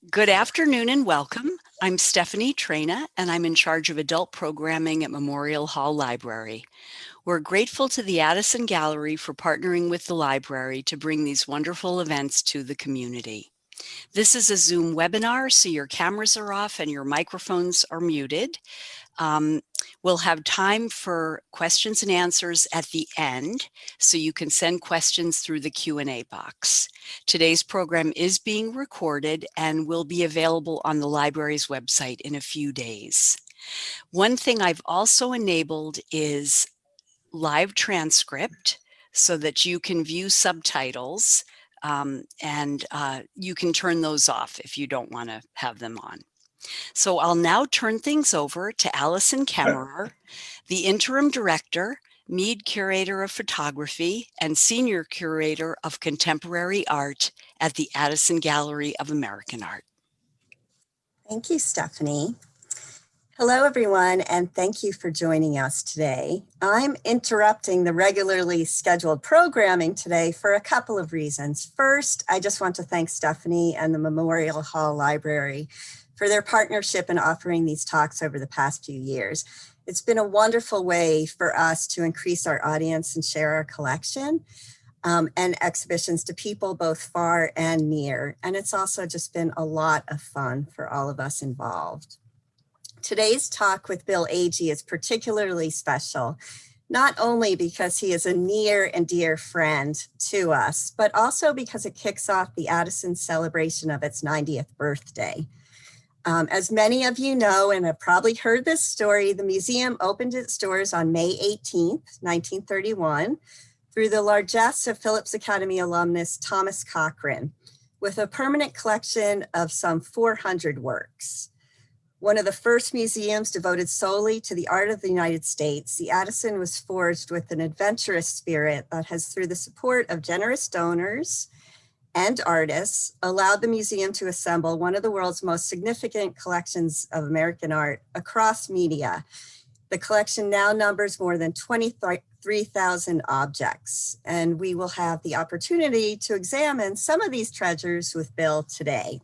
Good afternoon and welcome. I'm Stephanie Traina, and I'm in charge of adult programming at Memorial Hall Library. We're grateful to the Addison Gallery for partnering with the library to bring these wonderful events to the community. This is a Zoom webinar, so your cameras are off and your microphones are muted. We'll have time for questions and answers at the end, so you can send questions through the Q&A box. Today's program is being recorded and will be available on the library's website in a few days. One thing I've also enabled is live transcript so that you can view subtitles, and you can turn those off if you don't want to have them on. So I'll now turn things over to Allison Kemmerer, the Interim Director, Mead Curator of Photography, and Senior Curator of Contemporary Art at the Addison Gallery of American Art. Thank you, Stephanie. Hello, everyone, and thank you for joining us today. I'm interrupting the regularly scheduled programming today for a couple of reasons. First, I just want to thank Stephanie and the Memorial Hall Library for their partnership in offering these talks over the past few years. It's been a wonderful way for us to increase our audience and share our collection and exhibitions to people both far and near. And it's also just been a lot of fun for all of us involved. Today's talk with Bill Agee is particularly special, not only because he is a near and dear friend to us, but also because it kicks off the Addison celebration of its 90th birthday. As many of you know and have probably heard this story, the museum opened its doors on May 18th, 1931, through the largesse of Phillips Academy alumnus Thomas Cochran, with a permanent collection of some 400 works. One of the first museums devoted solely to the art of the United States, the Addison was forged with an adventurous spirit that has, through the support of generous donors and artists, allowed the museum to assemble one of the world's most significant collections of American art across media. The collection now numbers more than 23,000 objects, and we will have the opportunity to examine some of these treasures with Bill today.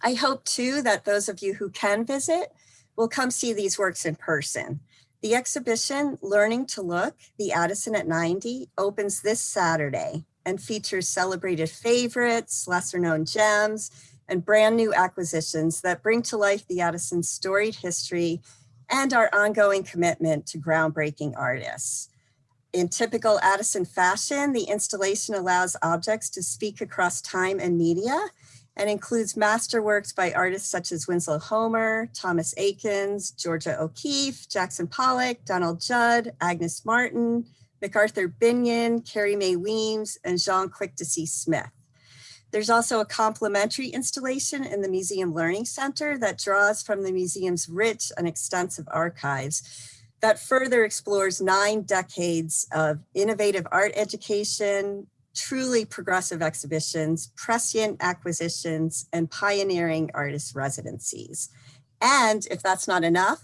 I hope too that those of you who can visit will come see these works in person. The exhibition, Learning to Look, the Addison at 90, opens this Saturday and features celebrated favorites, lesser known gems, and brand new acquisitions that bring to life the Addison's storied history and our ongoing commitment to groundbreaking artists. In typical Addison fashion, the installation allows objects to speak across time and media and includes masterworks by artists such as Winslow Homer, Thomas Aikens, Georgia O'Keeffe, Jackson Pollock, Donald Judd, Agnes Martin, MacArthur Binion, Carrie Mae Weems, and Jean Quick-to-See Smith. There's also a complimentary installation in the Museum Learning Center that draws from the museum's rich and extensive archives that further explores 9 decades of innovative art education, truly progressive exhibitions, prescient acquisitions, and pioneering artist residencies. And if that's not enough,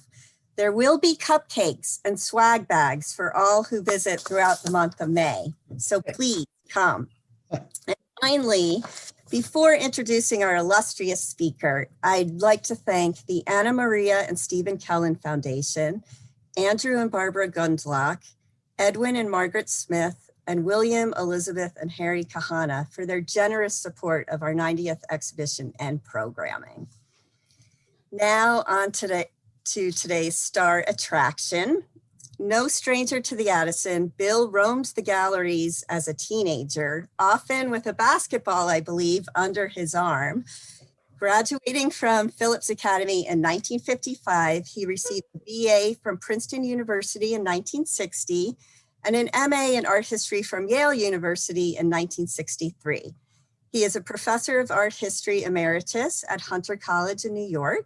there will be cupcakes and swag bags for all who visit throughout the month of May. So please come. And finally, before introducing our illustrious speaker, I'd like to thank the Anna Maria and Stephen Kellen Foundation, Andrew and Barbara Gundlach, Edwin and Margaret Smith, and William, Elizabeth, and Harry Kahana for their generous support of our 90th exhibition and programming. Now on to today's star attraction. No stranger to the Addison, Bill roamed the galleries as a teenager, often with a basketball, I believe, under his arm. Graduating from Phillips Academy in 1955, he received a BA from Princeton University in 1960 and an MA in art history from Yale University in 1963. He is a professor of art history emeritus at Hunter College in New York,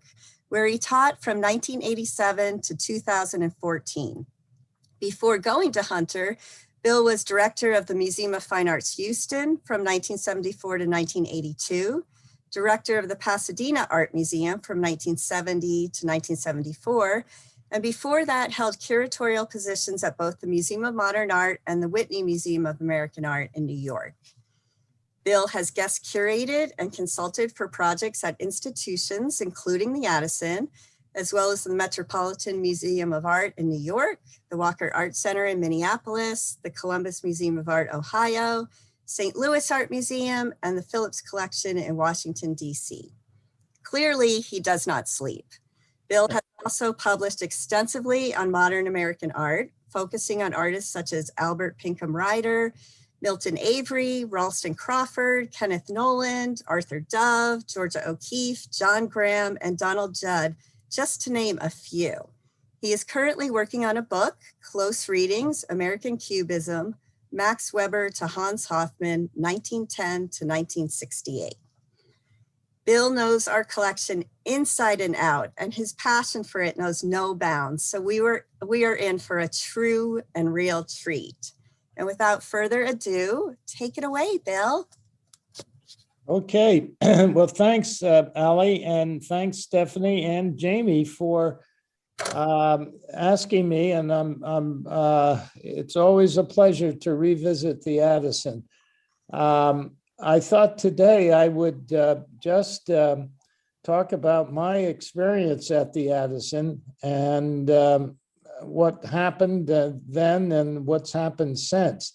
where he taught from 1987 to 2014. Before going to Hunter, Bill was director of the Museum of Fine Arts Houston from 1974 to 1982, director of the Pasadena Art Museum from 1970 to 1974, and before that held curatorial positions at both the Museum of Modern Art and the Whitney Museum of American Art in New York. Bill has guest curated and consulted for projects at institutions, including the Addison, as well as the Metropolitan Museum of Art in New York, the Walker Art Center in Minneapolis, the Columbus Museum of Art, Ohio, St. Louis Art Museum, and the Phillips Collection in Washington, D.C. Clearly, he does not sleep. Bill has also published extensively on modern American art, focusing on artists such as Albert Pinkham Ryder, Milton Avery, Ralston Crawford, Kenneth Noland, Arthur Dove, Georgia O'Keeffe, John Graham, and Donald Judd, just to name a few. He is currently working on a book, Close Readings, American Cubism, Max Weber to Hans Hofmann, 1910 to 1968. Bill knows our collection inside and out, and his passion for it knows no bounds. So we are in for a true and real treat. And without further ado, take it away, Bill. Okay, well, thanks, Ali, and thanks, Stephanie and Jamie, for asking me. And it's always a pleasure to revisit the Addison. I thought today I would just talk about my experience at the Addison and what happened then and what's happened since.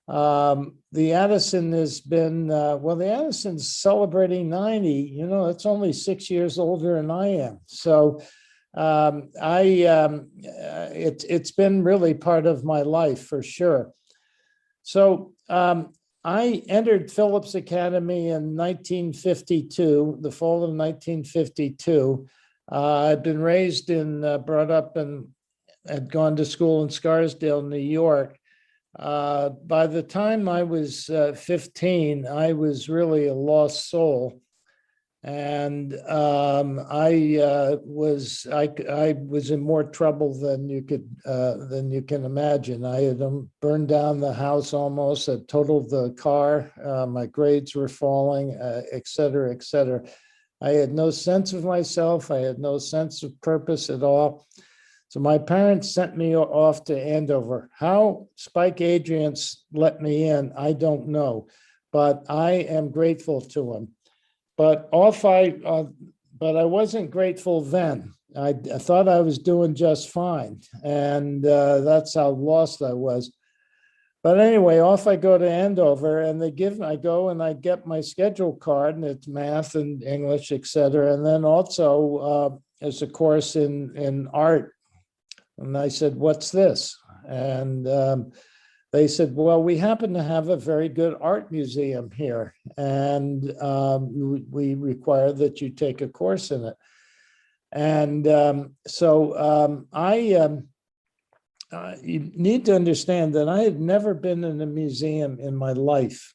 The Addison has been, well, the Addison's celebrating 90, you know, it's only 6 years older than I am. So it's been really part of my life for sure. So I entered Phillips Academy in 1952, the fall of 1952. I'd been raised in, brought up and had gone to school in Scarsdale, New York. By the time I was 15, I was really a lost soul. And I was in more trouble than you can imagine. I had burned down the house almost, had totaled the car, my grades were falling, et cetera, et cetera. I had no sense of myself. I had no sense of purpose at all. So my parents sent me off to Andover. How Spike Adrian's let me in, I don't know, but I am grateful to him. But I wasn't grateful then. I thought I was doing just fine, and that's how lost I was. But anyway, off I go to Andover, and I go and I get my schedule card, and it's math and English, et cetera. And then also there's a course in art. And I said, what's this? And they said, well, we happen to have a very good art museum here, and we require that you take a course in it. And you need to understand that I had never been in a museum in my life.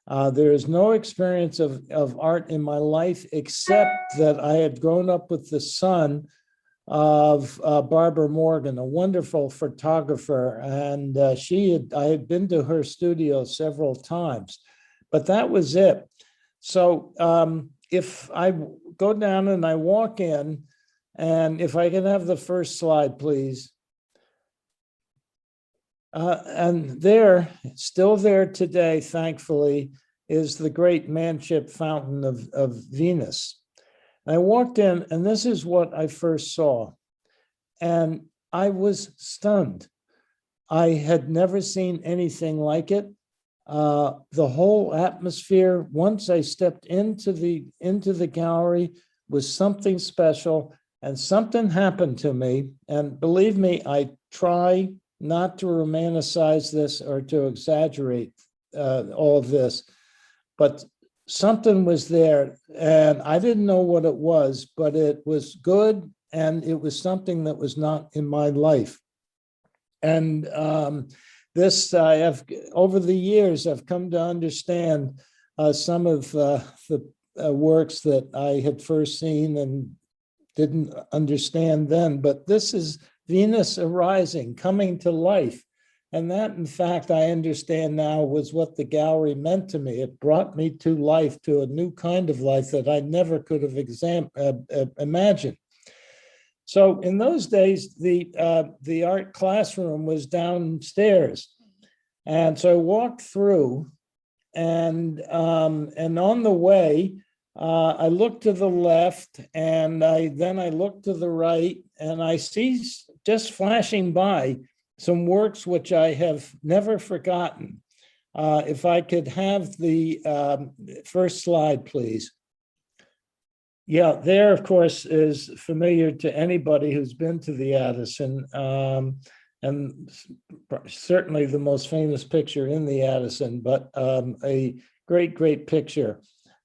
There is no experience of art in my life, except that I had grown up with the son of Barbara Morgan, a wonderful photographer, and I had been to her studio several times, but that was it. So if I go down and I walk in, and if I can have the first slide, please. And there, still there today, thankfully, is the great Manship Fountain of Venus. I walked in, and this is what I first saw, and I was stunned. I had never seen anything like it. The whole atmosphere, once I stepped into the gallery, was something special, and something happened to me. And believe me, I try not to romanticize this or to exaggerate all of this, but something was there, and I didn't know what it was, but it was good, and it was something that was not in my life. And this, over the years, I've come to understand some of the works that I had first seen and didn't understand then, but this is Venus arising, coming to life. And that, in fact, I understand now was what the gallery meant to me. It brought me to life, to a new kind of life that I never could have imagined. So in those days, the art classroom was downstairs. And so I walked through, and on the way, I look to the left, and then I look to the right, and I see just flashing by some works which I have never forgotten. If I could have the first slide, please. Yeah, there, of course, is familiar to anybody who's been to the Addison, and certainly the most famous picture in the Addison, but a great, great picture,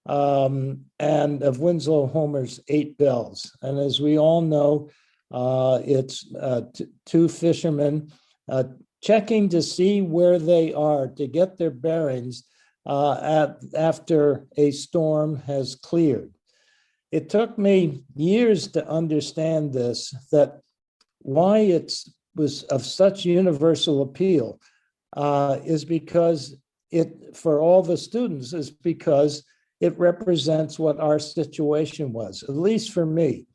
and of Winslow Homer's 8 Bells. And as we all know, it's two fishermen checking to see where they are, to get their bearings after a storm has cleared. It took me years to understand this, that why it was of such universal appeal is because for all the students, is because it represents what our situation was, at least for me.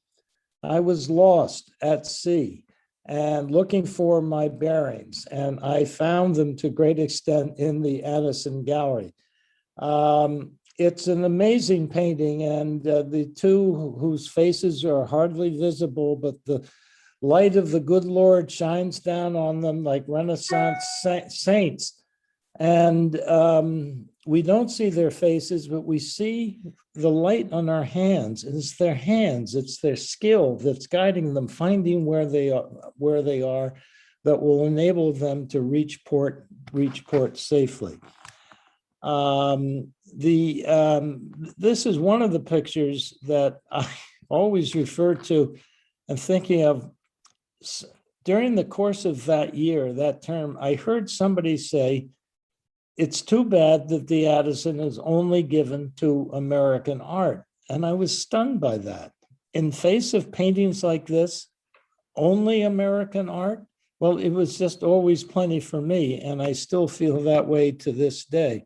I was lost at sea and looking for my bearings, and I found them to great extent in the Addison Gallery. It's an amazing painting, and the two whose faces are hardly visible, but the light of the good Lord shines down on them like Renaissance saints. And we don't see their faces, but we see the light on our hands. It's their hands, it's their skill that's guiding them, finding where they are, that will enable them to reach port safely. This is one of the pictures that I always refer to and thinking of. During the course of that year, that term, I heard somebody say, it's too bad that the Addison is only given to American art. And I was stunned by that. In face of paintings like this, only American art? Well, it was just always plenty for me, and I still feel that way to this day.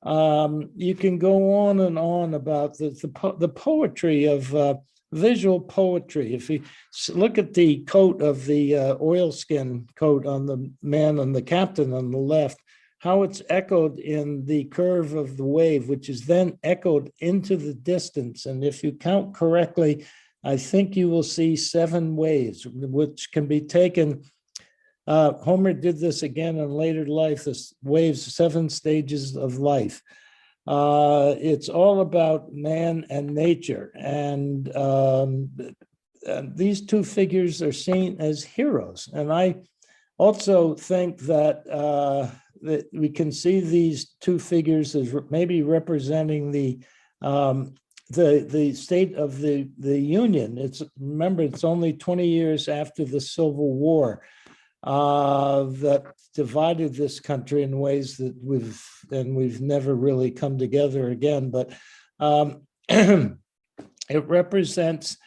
You can go on and on about the poetry of visual poetry. If you look at the coat of the oilskin coat on the man and the captain on the left, how it's echoed in the curve of the wave, which is then echoed into the distance. And if you count correctly, I think you will see 7 waves, which can be taken. Homer did this again in later life, this waves 7 stages of life. It's all about man and nature. And these two figures are seen as heroes. And I also think that, that we can see these two figures as maybe representing the state of the Union. Remember, it's only 20 years after the Civil War that divided this country in ways that we've never really come together again. But it represents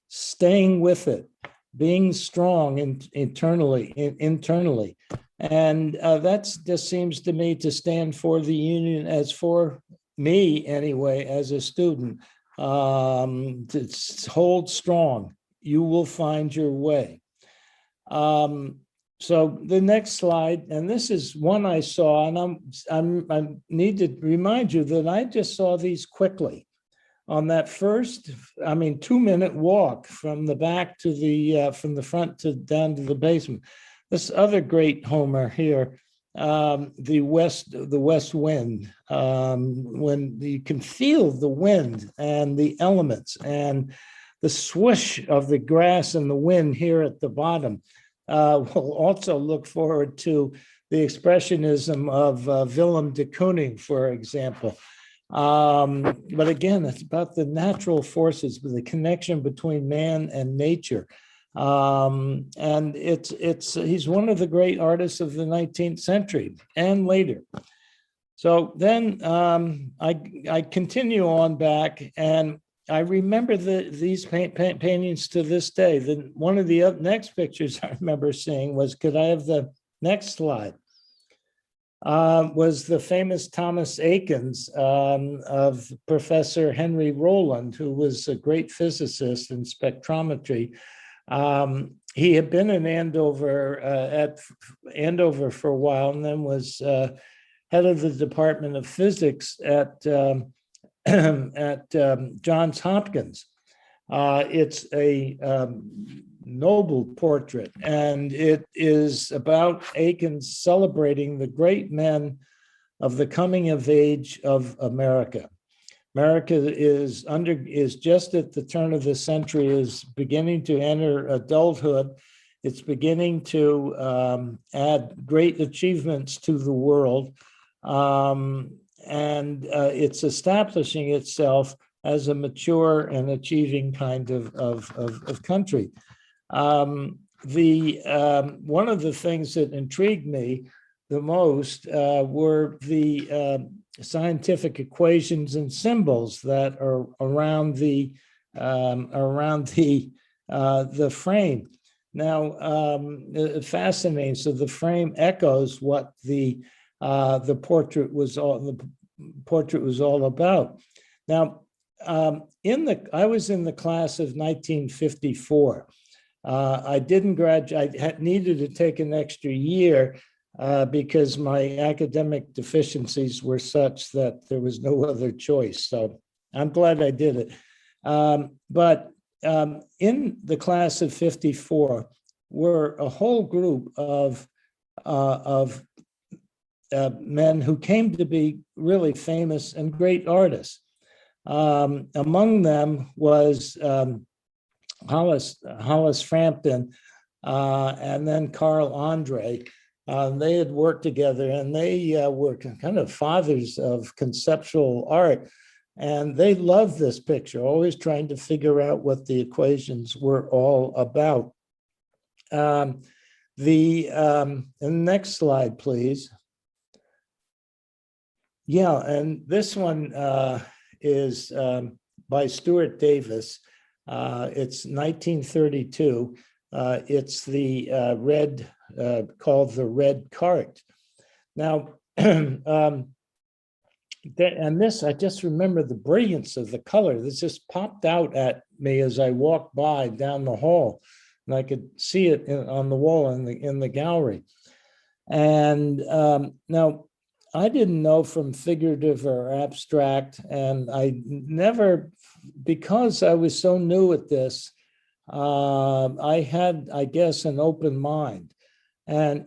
staying with it, being strong internally, and that just seems to me to stand for the Union, as for me anyway, as a student. To hold strong, you will find your way. So the next slide, and this is one I saw, and I need to remind you that I just saw these quickly on that first, 2-minute walk from the back to the from the front to down to the basement. This other great Homer here, the west wind, when you can feel the wind and the elements and the swish of the grass and the wind here at the bottom. We'll also look forward to the expressionism of Willem de Kooning, for example. But again, it's about the natural forces, the connection between man and nature. And he's one of the great artists of the 19th century and later. So then I continue on back, and I remember these paintings to this day. Then one of the next pictures I remember seeing was, could I have the next slide? Was the famous Thomas Aikens of Professor Henry Rowland, who was a great physicist in spectrometry. He had been in Andover, for a while, and then was head of the Department of Physics at Johns Hopkins. It's a noble portrait, and it is about Aikens celebrating the great men of the coming of age of America. America is just at the turn of the century, is beginning to enter adulthood. It's beginning to add great achievements to the world, and it's establishing itself as a mature and achieving kind of country. One of the things that intrigued me the most were the scientific equations and symbols that are around the frame. Now, fascinating. So the frame echoes what the portrait was all about. Now, I was in the class of 1954. I didn't graduate. I needed to take an extra year because my academic deficiencies were such that there was no other choice. So I'm glad I did it. But in the class of 54 were a whole group of men who came to be really famous and great artists. Among them was Hollis Frampton and then Carl Andre. They had worked together, and they were kind of fathers of conceptual art. And they loved this picture, always trying to figure out what the equations were all about. And next slide, please. Yeah, and this one is by Stuart Davis. It's 1932. It's the red, called the Red Cart. Now, and this, I just remember the brilliance of the color. This just popped out at me as I walked by down the hall, and I could see it on the wall in the gallery. And now, I didn't know from figurative or abstract, and I never, because I was so new at this, I had, I guess, an open mind. And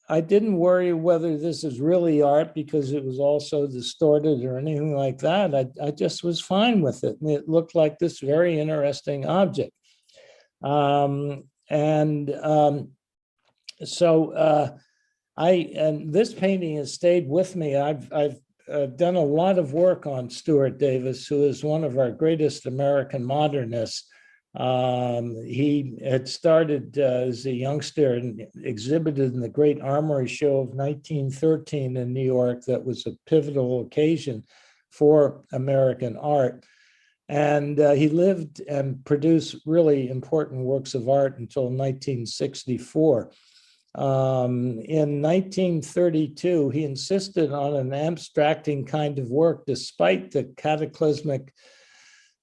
I didn't worry whether this is really art because it was all so distorted or anything like that. I just was fine with it. And it looked like this very interesting object. And this painting has stayed with me. I've done a lot of work on Stuart Davis, who is one of our greatest American modernists. He had started as a youngster and exhibited in the Great Armory Show of 1913 in New York. That was a pivotal occasion for American art. And he lived and produced really important works of art until 1964. In 1932, he insisted on an abstracting kind of work despite the cataclysmic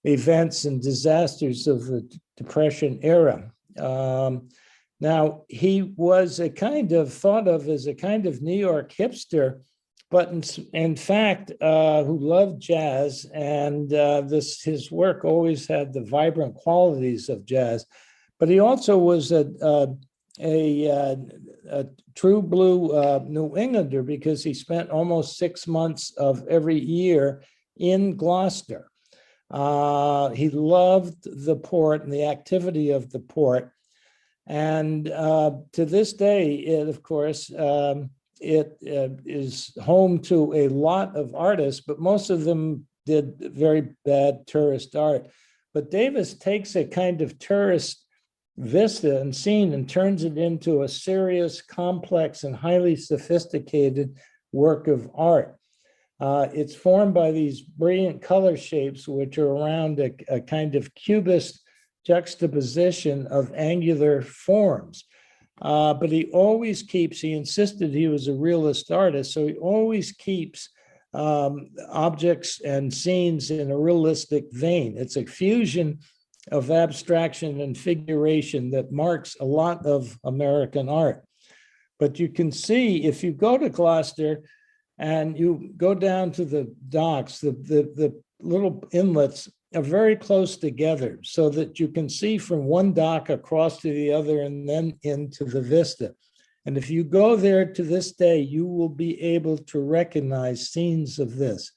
events and disasters of the Depression era. Now, he was thought of as a kind of New York hipster, but in fact, who loved jazz, and his work always had the vibrant qualities of jazz. But he also was a true blue New Englander, because he spent almost 6 months of every year in Gloucester. He loved the port and the activity of the port. And to this day, of course, it is home to a lot of artists, but most of them did very bad tourist art. But Davis takes a kind of tourist vista and scene and turns it into a serious, complex, and highly sophisticated work of art. It's formed by these brilliant color shapes, which are around a kind of cubist juxtaposition of angular forms. But he insisted he was a realist artist, so he always keeps objects and scenes in a realistic vein. It's a fusion of abstraction and figuration that marks a lot of American art. But you can see, if you go to Gloucester and you go down to the docks, the little inlets are very close together so that you can see from one dock across to the other and then into the vista. And if you go there to this day, you will be able to recognize scenes of this.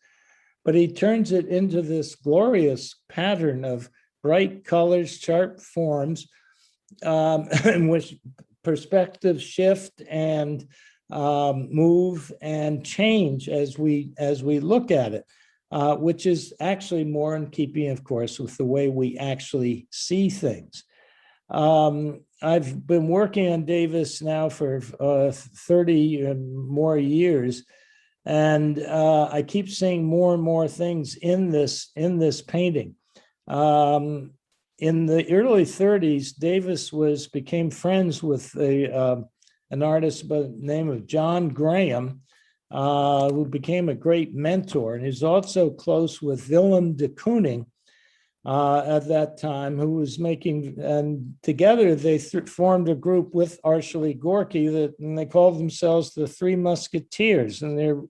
But he turns it into this glorious pattern of bright colors, sharp forms, in which perspectives shift and move and change as we look at it, which is actually more in keeping, of course, with the way we actually see things. I've been working on Davis now for 30 and more years, and I keep seeing more and more things in this painting. In the early 30s, Davis became friends with an artist by the name of John Graham, who became a great mentor, and he's also close with Willem de Kooning at that time, who was making, and together they formed a group with Arshile Gorky and they called themselves the Three Musketeers, and their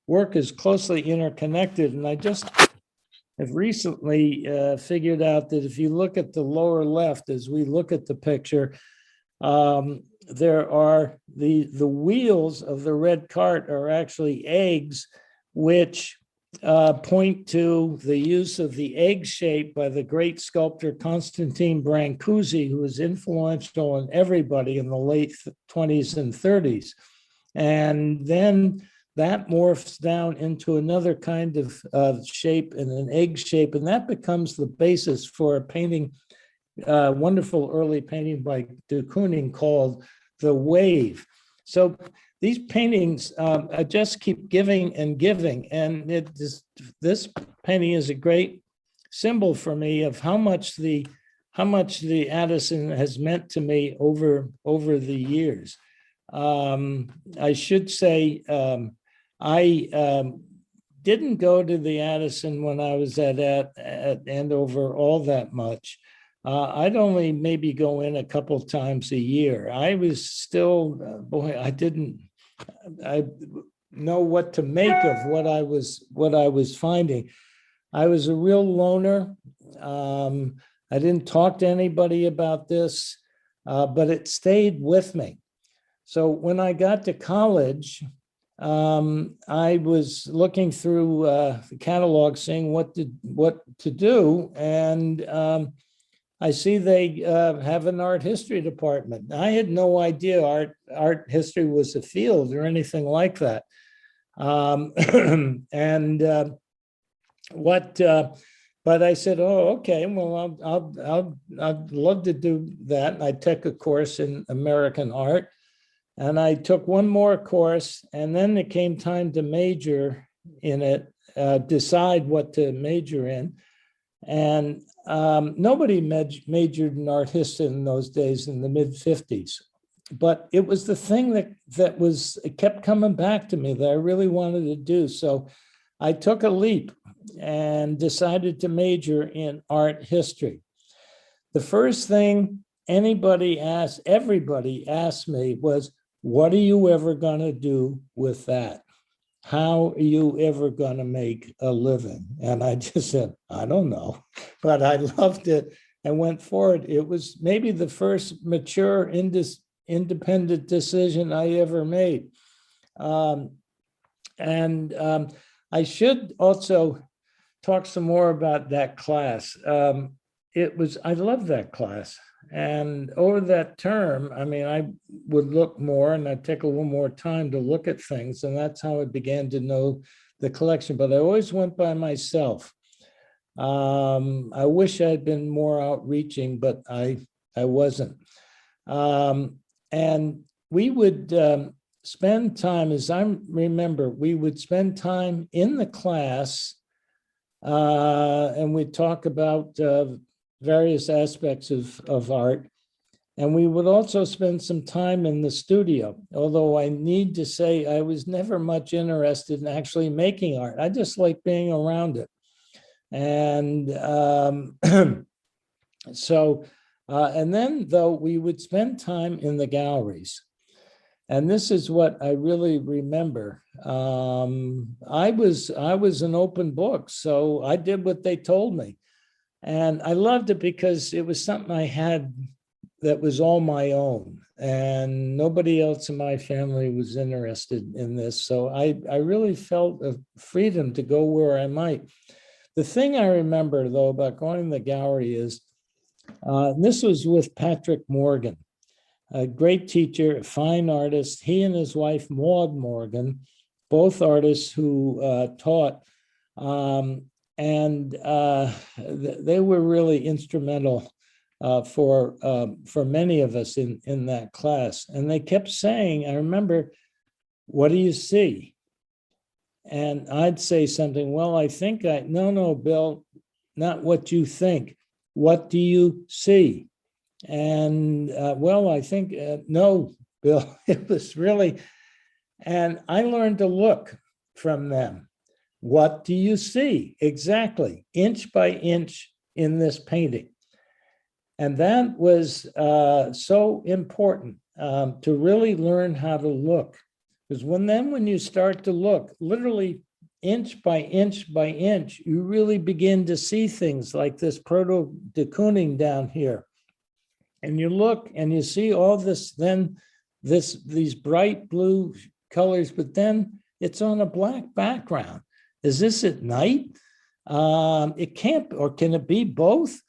work is closely interconnected. And I just have recently figured out that if you look at the lower left, as we look at the picture, there are the wheels of the red cart are actually eggs, which point to the use of the egg shape by the great sculptor Constantine Brancusi, who was influential on everybody in the late 20s and 30s. And then that morphs down into another kind of shape and an egg shape, and that becomes the basis for a painting, wonderful early painting by de Kooning called The Wave. So these paintings just keep giving and giving, and this painting is a great symbol for me of how much the Addison has meant to me over the years. I should say I didn't go to the Addison when I was at Andover all that much. I'd only maybe go in a couple times a year. I was still, I didn't know what to make of what I was finding. I was a real loner. I didn't talk to anybody about this, but it stayed with me. So when I got to college, I was looking through the catalog, seeing what to do, and I see they have an art history department. I had no idea art history was a field or anything like that. But I said, oh, okay, well, I'd love to do that. And I took a course in American art, and I took one more course, and then it came time to major in it, decide what to major in. And nobody majored in art history in those days in the mid-50s. But it was the thing it kept coming back to me that I really wanted to do. So I took a leap and decided to major in art history. The first thing everybody asked me was, what are you ever going to do with that? How are you ever going to make a living? And I just said, I don't know, but I loved it and went forward. It was maybe the first mature, independent decision I ever made. I should also talk some more about that class. I loved that class. And over that term, I mean, I would look more and I'd take a little more time to look at things. And that's how I began to know the collection. But I always went by myself. I wish I'd been more outreaching, but I wasn't. And we would spend time, as I remember, we would spend time in the class and we'd talk about various aspects of art. And we would also spend some time in the studio, although I need to say I was never much interested in actually making art. I just like being around it. And and then though we would spend time in the galleries. And this is what I really remember. I was an open book, so I did what they told me. And I loved it because it was something I had that was all my own, and nobody else in my family was interested in this. So I really felt a freedom to go where I might. The thing I remember, though, about going to the gallery is this was with Patrick Morgan, a great teacher, a fine artist. He and his wife, Maud Morgan, both artists who taught. And they were really instrumental for many of us in that class. And they kept saying, I remember, what do you see? And I'd say something, well, I think no, Bill, not what you think. What do you see? And well, I think, no, Bill, it was really, and I learned to look from them. What do you see? Exactly, inch by inch in this painting. And that was so important to really learn how to look. Because when you start to look, literally inch by inch by inch, you really begin to see things like this proto-de Kooning down here. And you look and you see all this, then these bright blue colors, but then it's on a black background. Is this at night? It can't, or can it be both?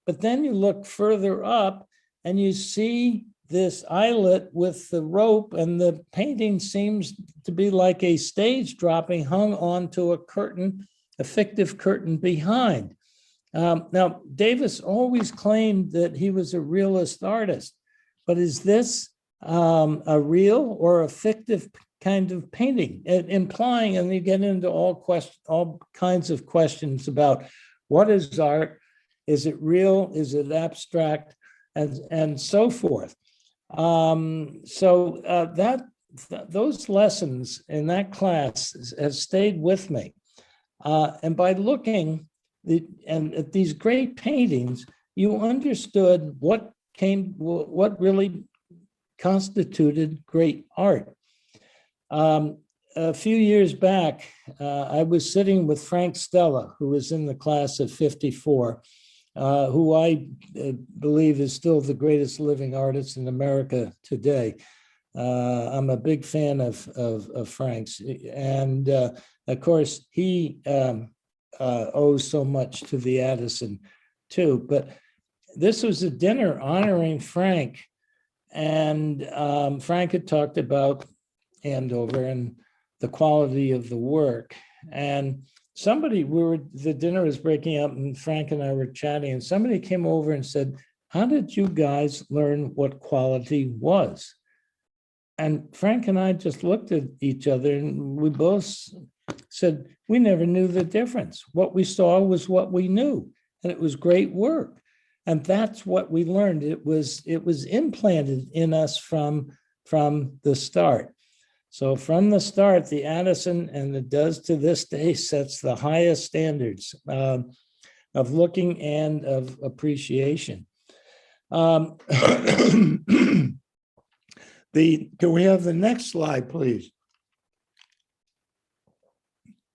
But then you look further up and you see this eyelet with the rope, and the painting seems to be like a stage dropping hung onto a curtain, a fictive curtain behind. Now, Davis always claimed that he was a realist artist, but is this a real or a fictive kind of painting? Implying, and you get into all kinds of questions about what is art, is it real, is it abstract, and so forth. Those lessons in that class have stayed with me. And by looking at these great paintings, you understood what really constituted great art. A few years back, I was sitting with Frank Stella, who was in the class of 54, who I believe is still the greatest living artist in America today. I'm a big fan of Frank's. And of course, he owes so much to the Addison too. But this was a dinner honoring Frank. And Frank had talked about Andover and the quality of the work. And the dinner was breaking up and Frank and I were chatting, and somebody came over and said, how did you guys learn what quality was? And Frank and I just looked at each other and we both said, we never knew the difference. What we saw was what we knew, and it was great work. And that's what we learned. It was implanted in us from the start. So from the start, the Addison, and it does to this day, sets the highest standards of looking and of appreciation. Can we have the next slide, please?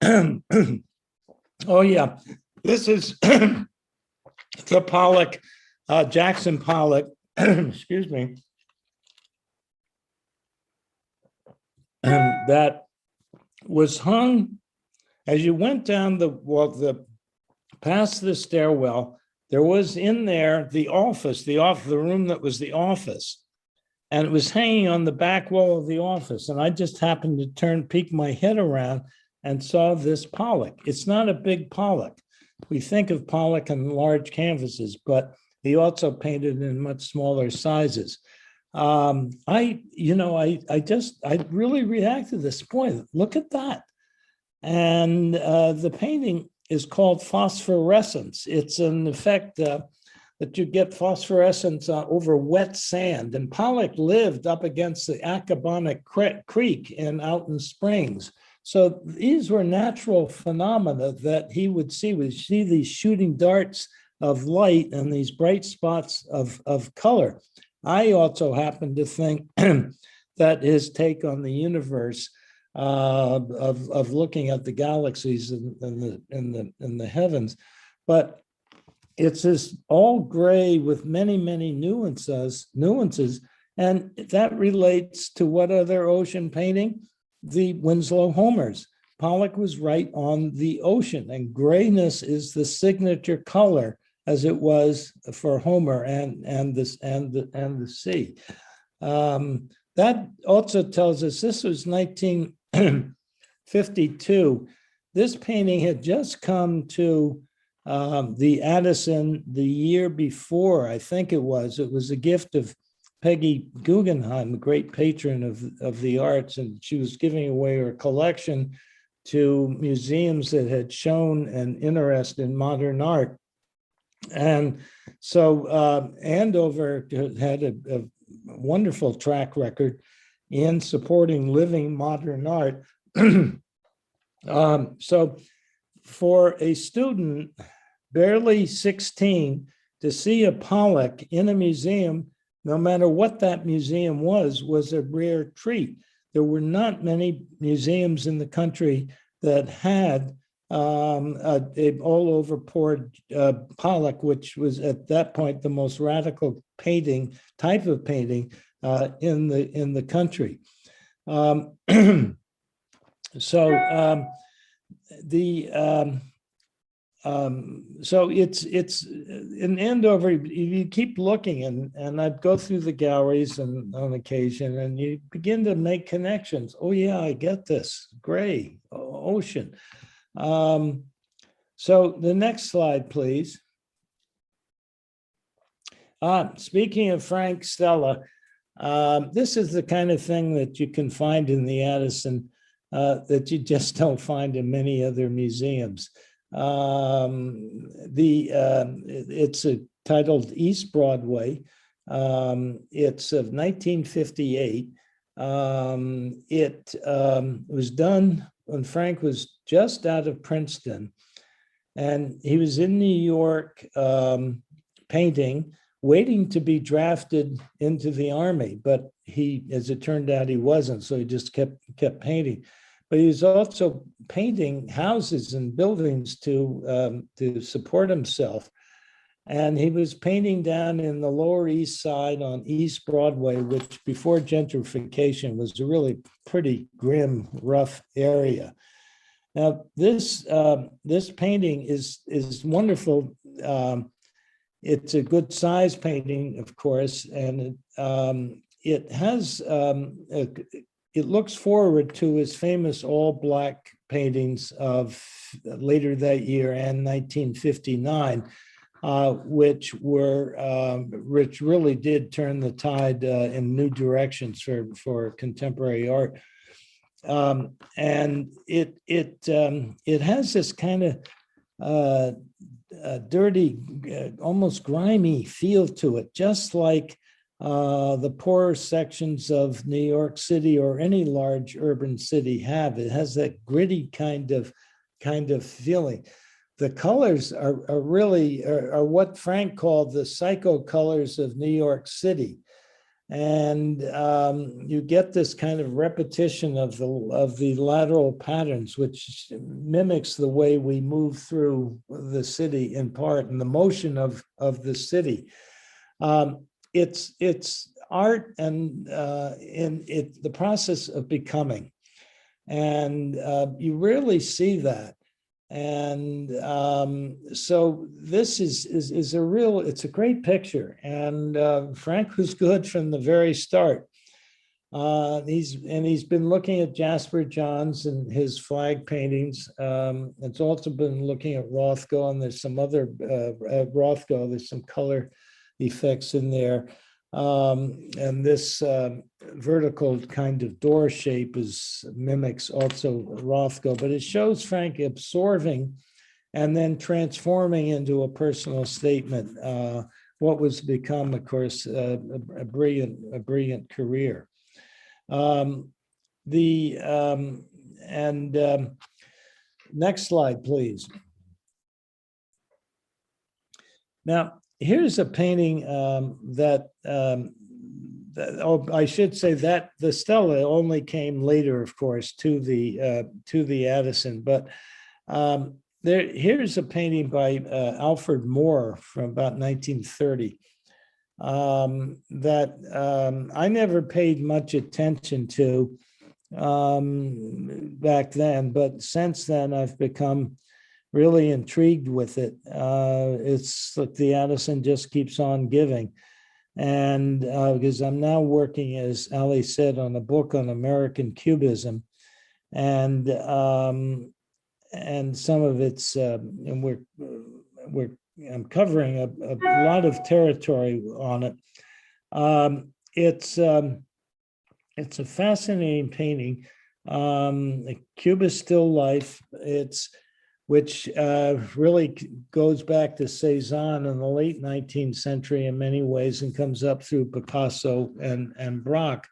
Oh yeah, this is the Pollock, Jackson Pollock, excuse me, that was hung as you went down past the stairwell. There was in there the room that was the office, and it was hanging on the back wall of the office. And I just happened to peek my head around and saw this Pollock. It's not a big Pollock. We think of Pollock in large canvases, but he also painted in much smaller sizes. I really reacted to this point. Look at that. And the painting is called phosphorescence. It's an effect that you get phosphorescence over wet sand. And Pollock lived up against the Accabonac Creek in Alton Springs. So these were natural phenomena that he would see. We'd see these shooting darts of light and these bright spots of color. I also happen to think that that his take on the universe of looking at the galaxies in the heavens, but it's this all gray with many, many nuances, and that relates to what other ocean painting? The Winslow Homers. Pollock was right on the ocean, and grayness is the signature color, as it was for Homer and the sea. That also tells us this was 1952. This painting had just come to the Addison the year before, I think it was. It was a gift of Peggy Guggenheim, a great patron of the arts, and she was giving away her collection to museums that had shown an interest in modern art. And so Andover had a wonderful track record in supporting living modern art. So for a student, barely 16, to see a Pollock in a museum, no matter what that museum was a rare treat. There were not many museums in the country that had all over poured Pollock, which was at that point the most radical type of painting in the country. So it's in Andover. You keep looking, and I'd go through the galleries and on occasion, and you begin to make connections. Oh yeah, I get this. Gray, ocean. So the next slide, please. Speaking of Frank Stella, this is the kind of thing that you can find in the Addison that you just don't find in many other museums. It's titled East Broadway. It's of 1958. It was done when Frank was just out of Princeton, and he was in New York painting, waiting to be drafted into the Army, but he, as it turned out, he wasn't, so he just kept painting. But he was also painting houses and buildings to support himself. And he was painting down in the Lower East Side on East Broadway, which before gentrification was a really pretty grim, rough area. Now, this painting is wonderful. It's a good size painting, of course, and it has it looks forward to his famous all-black paintings of later that year and 1959, which really did turn the tide in new directions for contemporary art. And it has this kind of dirty, almost grimy feel to it, just like the poorer sections of New York City or any large urban city have. It has that gritty kind of feeling. The colors are really what Frank called the psycho colors of New York City. And you get this kind of repetition of the lateral patterns, which mimics the way we move through the city in part, and the motion of the city. It's art and the process of becoming, and you rarely see that. And so this is a real, it's a great picture. And Frank was good from the very start. He's been looking at Jasper Johns and his flag paintings. It's also been looking at Rothko, and there's some other Rothko, there's some color effects in there. And this vertical kind of door shape mimics also Rothko, but it shows Frank absorbing and then transforming into a personal statement, what was become, of course, a brilliant career. Next slide, please. Now, here's a painting that I should say that the Stella only came later, of course, to the Addison. But here's a painting by Alfred Moore from about 1930 that I never paid much attention to back then, but since then I've become really intrigued with it. It's like the Addison just keeps on giving. And because I'm now working, as Ali said, on a book on American Cubism, and some of it's and I'm covering a lot of territory on it. It's a fascinating painting, a Cubist still life. Which really goes back to Cezanne in the late 19th century in many ways and comes up through Picasso and Braque.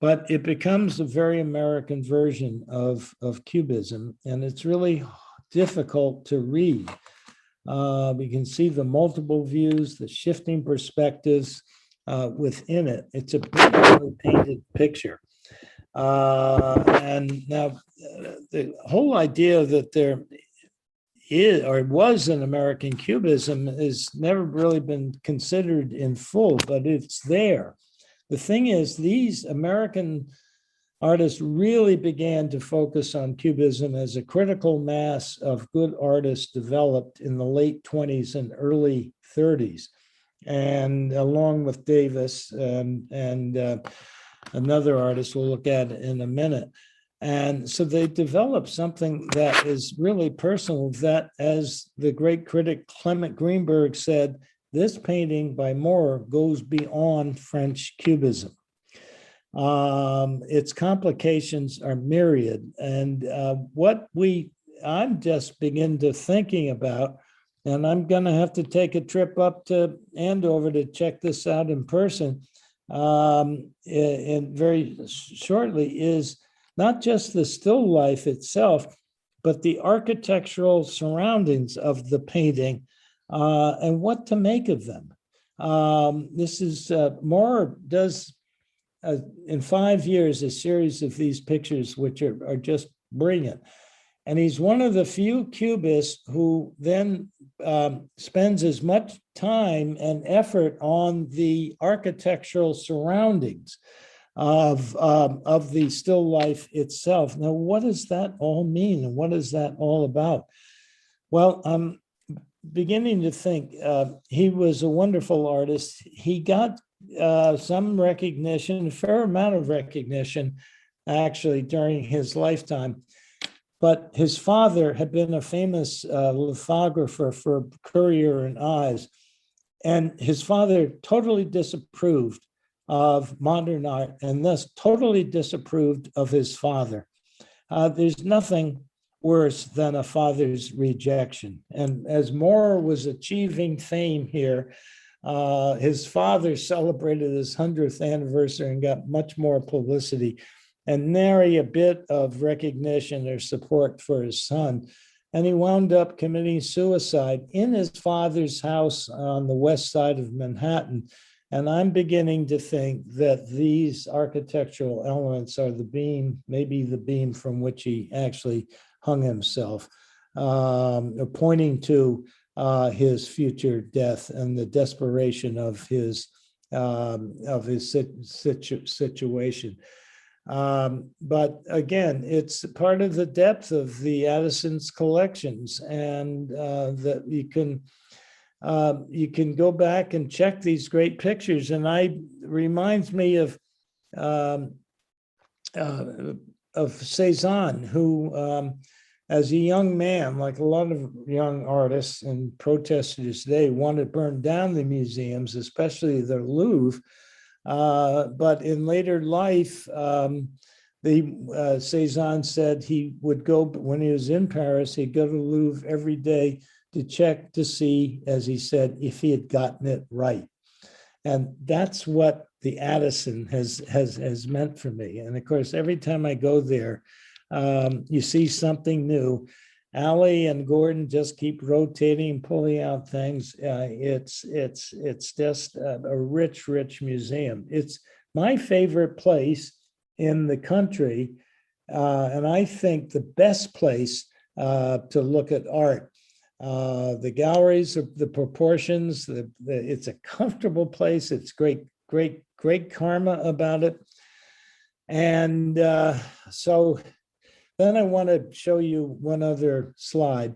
But it becomes a very American version of Cubism, and it's really difficult to read. We can see the multiple views, the shifting perspectives within it. It's a beautifully painted picture. And now the whole idea that there is or was an American Cubism has never really been considered in full, but it's there. The thing is, these American artists really began to focus on Cubism as a critical mass of good artists developed in the late 20s and early 30s. And along with Davis and another artist we'll look at in a minute. And so they developed something that is really personal, that, as the great critic Clement Greenberg said, this painting by Moore goes beyond French Cubism. Its complications are myriad. And I'm just beginning to thinking about, and I'm going to have to take a trip up to Andover to check this out in person and very shortly, is not just the still life itself, but the architectural surroundings of the painting and what to make of them. This is Moore does in 5 years a series of these pictures, which are just brilliant. And he's one of the few cubists who then spends as much time and effort on the architectural surroundings of the still life itself. Now, what does that all mean, and what is that all about? Well, I'm beginning to think he was a wonderful artist. He got some recognition, a fair amount of recognition, actually, during his lifetime. But his father had been a famous lithographer for Currier and Ives, and his father totally disapproved of modern art and thus totally disapproved of his father. There's nothing worse than a father's rejection. And as Moore was achieving fame here, his father celebrated his 100th anniversary and got much more publicity and nary a bit of recognition or support for his son. And he wound up committing suicide in his father's house on the west side of Manhattan. And I'm beginning to think that these architectural elements are the beam, maybe the beam from which he actually hung himself, pointing to his future death and the desperation of his situation. But again, it's part of the depth of the Addison's collections, and that you can go back and check these great pictures. And reminds me of Cezanne, who, as a young man, like a lot of young artists and protesters today, wanted to burn down the museums, especially the Louvre. But in later life, Cezanne said he would go, when he was in Paris, he'd go to the Louvre every day to check to see, as he said, if he had gotten it right. And that's what the Addison has meant for me. And of course, every time I go there, you see something new. Ali and Gordon just keep rotating, pulling out things. It's just a rich museum. It's my favorite place in the country, and I think the best place to look at art. The galleries, the proportions, it's a comfortable place. It's great karma about it. And so then I want to show you one other slide,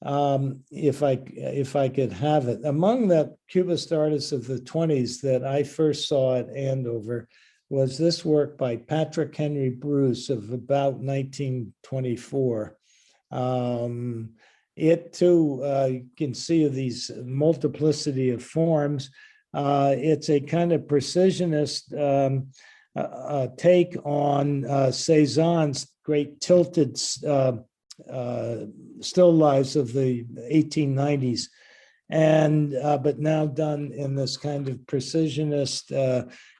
if I could have it. Among the Cubist artists of the 20s that I first saw at Andover was this work by Patrick Henry Bruce of about 1924. It too, you can see these multiplicity of forms. It's a kind of precisionist take on Cezanne's great tilted still lifes of the 1890s, and but now done in this kind of precisionist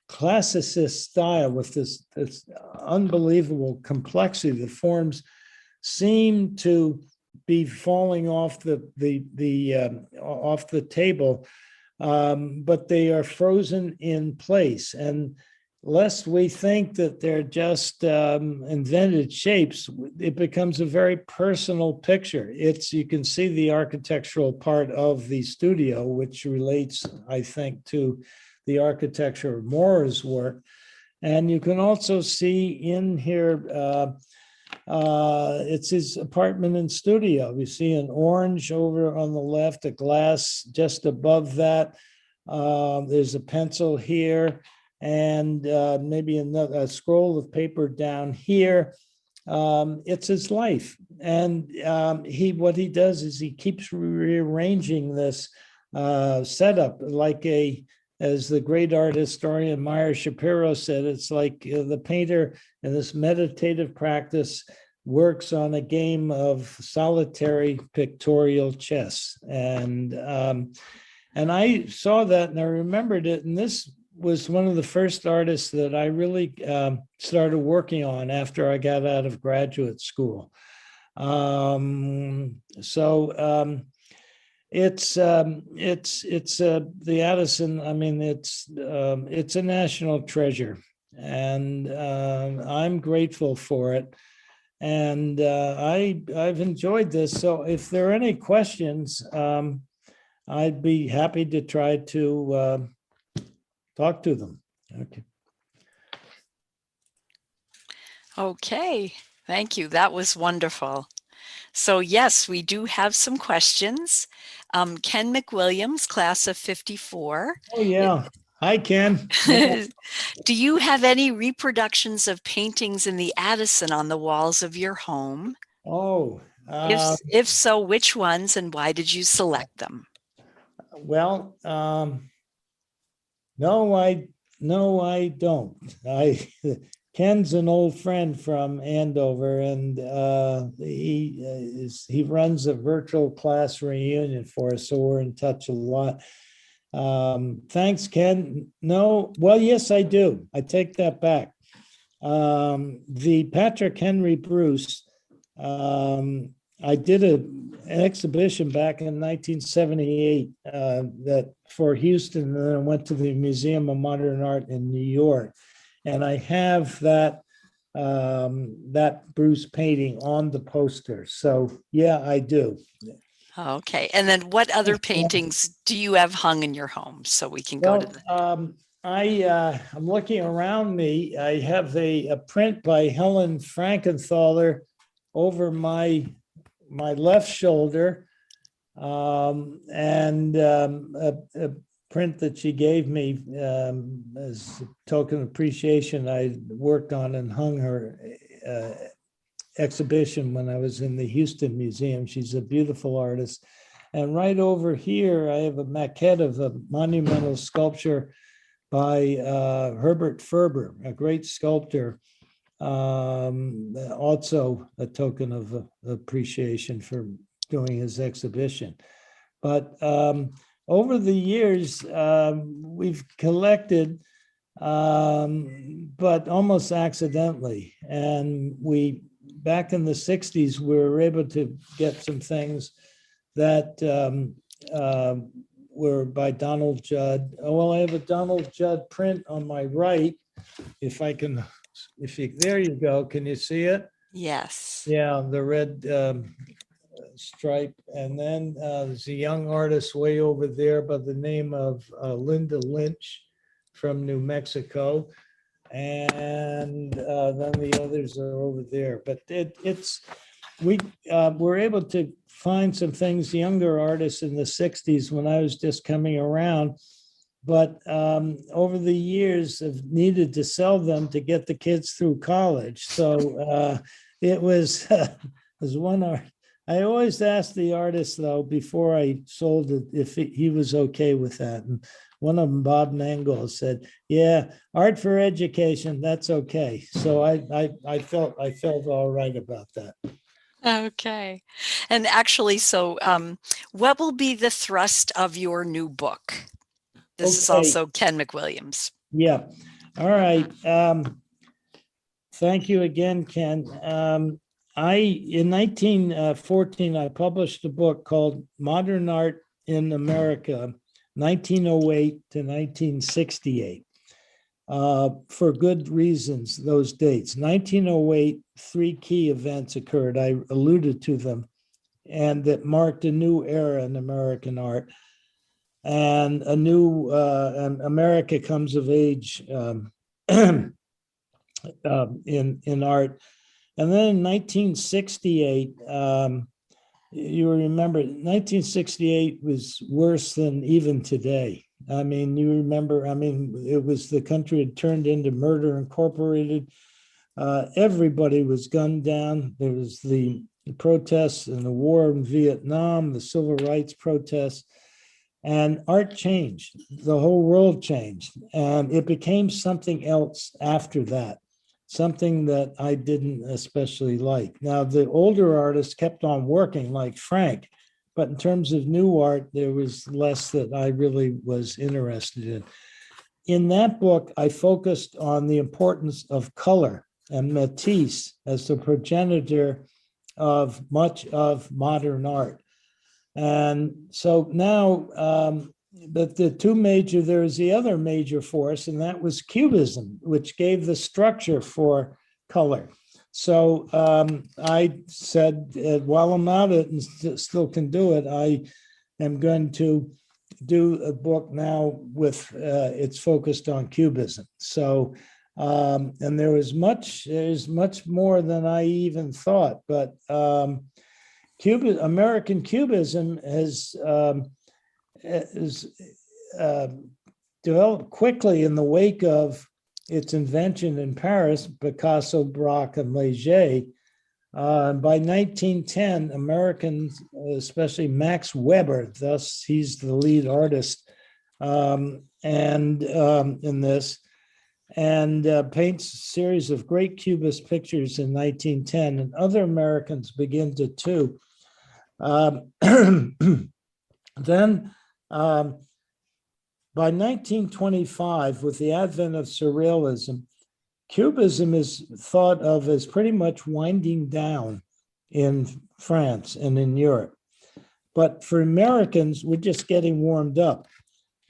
classicist style with this unbelievable complexity. The forms seem to be falling off the table, but they are frozen in place. And lest we think that they're just invented shapes, it becomes a very personal picture. You can see the architectural part of the studio, which relates, I think, to the architecture of Moore's work. And you can also see in here, it's his apartment and studio. You see an orange over on the left, a glass just above that. There's a pencil here, and maybe a scroll of paper down here. It's his life. And what he does is he keeps rearranging this setup like as the great art historian Meyer Shapiro said, it's like the painter in this meditative practice works on a game of solitary pictorial chess. And I saw that and I remembered it. And this was one of the first artists that I really started working on after I got out of graduate school. It's the Addison. I mean, it's a national treasure, and I'm grateful for it. And I've enjoyed this. So, if there are any questions, I'd be happy to try to talk to them. Okay. Okay, thank you. That was wonderful. So yes, we do have some questions. Ken McWilliams, class of 54. Oh, yeah. Hi, Ken. Do you have any reproductions of paintings in the Addison on the walls of your home? Oh. If so, which ones and why did you select them? Well, no, I don't. Ken's an old friend from Andover, and he runs a virtual class reunion for us, so we're in touch a lot. Thanks, Ken. No, well, yes, I do. I take that back. The Patrick Henry Bruce, I did an exhibition back in 1978 that for Houston, and then I went to the Museum of Modern Art in New York. And I have that Bruce painting on the poster. So yeah, I do. Okay. And then what other paintings do you have hung in your home so we can go to the... I'm looking around me. I have a print by Helen Frankenthaler over my left shoulder, and a print that she gave me as a token of appreciation. I worked on and hung her exhibition when I was in the Houston Museum. She's a beautiful artist. And right over here, I have a maquette of a monumental sculpture by Herbert Ferber, a great sculptor. Also a token of appreciation for doing his exhibition. But over the years, we've collected, but almost accidentally. And back in the 60s, we were able to get some things that were by Donald Judd. Well, I have a Donald Judd print on my right, if I can, there you go. Can you see it? Yes. Yeah, the red stripe. And then there's a young artist way over there by the name of Linda Lynch from New Mexico. And then the others are over there. But we were able to find some things, younger artists in the 60s when I was just coming around. But over the years, I've needed to sell them to get the kids through college. So it was one art. I always asked the artist, though, before I sold it, if he was okay with that. And one of them, Bob Mangold, said, "Yeah, art for education, that's okay." So I felt all right about that. Okay. And actually, so what will be the thrust of your new book? This is also Ken McWilliams. Yeah. All right. Thank you again, Ken. In 1914, I published a book called Modern Art in America, 1908 to 1968. For good reasons, those dates. 1908, three key events occurred. I alluded to them, and that marked a new era in American art. And a new America comes of age in art. And then in 1968, you remember 1968 was worse than even today. I mean, you remember, it was the country had turned into Murder Incorporated. Everybody was gunned down. There was the protests and the war in Vietnam, the civil rights protests. And art changed, the whole world changed, and it became something else after that, something that I didn't especially like. Now, the older artists kept on working, like Frank, but in terms of new art, there was less that I really was interested in. In that book, I focused on the importance of color and Matisse as the progenitor of much of modern art. And so now, but there was the other major force, and that was Cubism, which gave the structure for color. So I said, while I'm at it and still can do it, I am going to do a book now with, it's focused on Cubism. So, and there's much more than I even thought, but American Cubism has developed quickly in the wake of its invention in Paris, Picasso, Braque, and Leger. By 1910, Americans, especially Max Weber, thus he's the lead artist in this, and paints a series of great Cubist pictures in 1910, and other Americans begin to too. Then by 1925, with the advent of surrealism, Cubism is thought of as pretty much winding down in France and in Europe. But for Americans, we're just getting warmed up.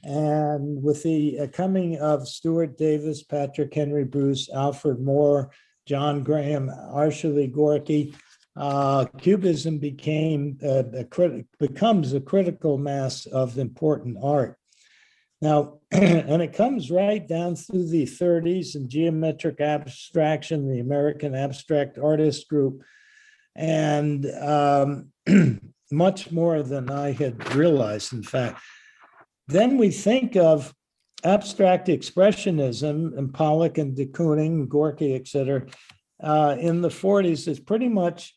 And with the coming of Stuart Davis, Patrick Henry Bruce, Alfred Moore, John Graham, Arshile Gorky, Cubism becomes a critical mass of important art. Now, and it comes right down through the 30s and geometric abstraction, the American Abstract Artist Group, and much more than I had realized, in fact. Then we think of abstract expressionism and Pollock and de Kooning, Gorky, et cetera, in the 40s is pretty much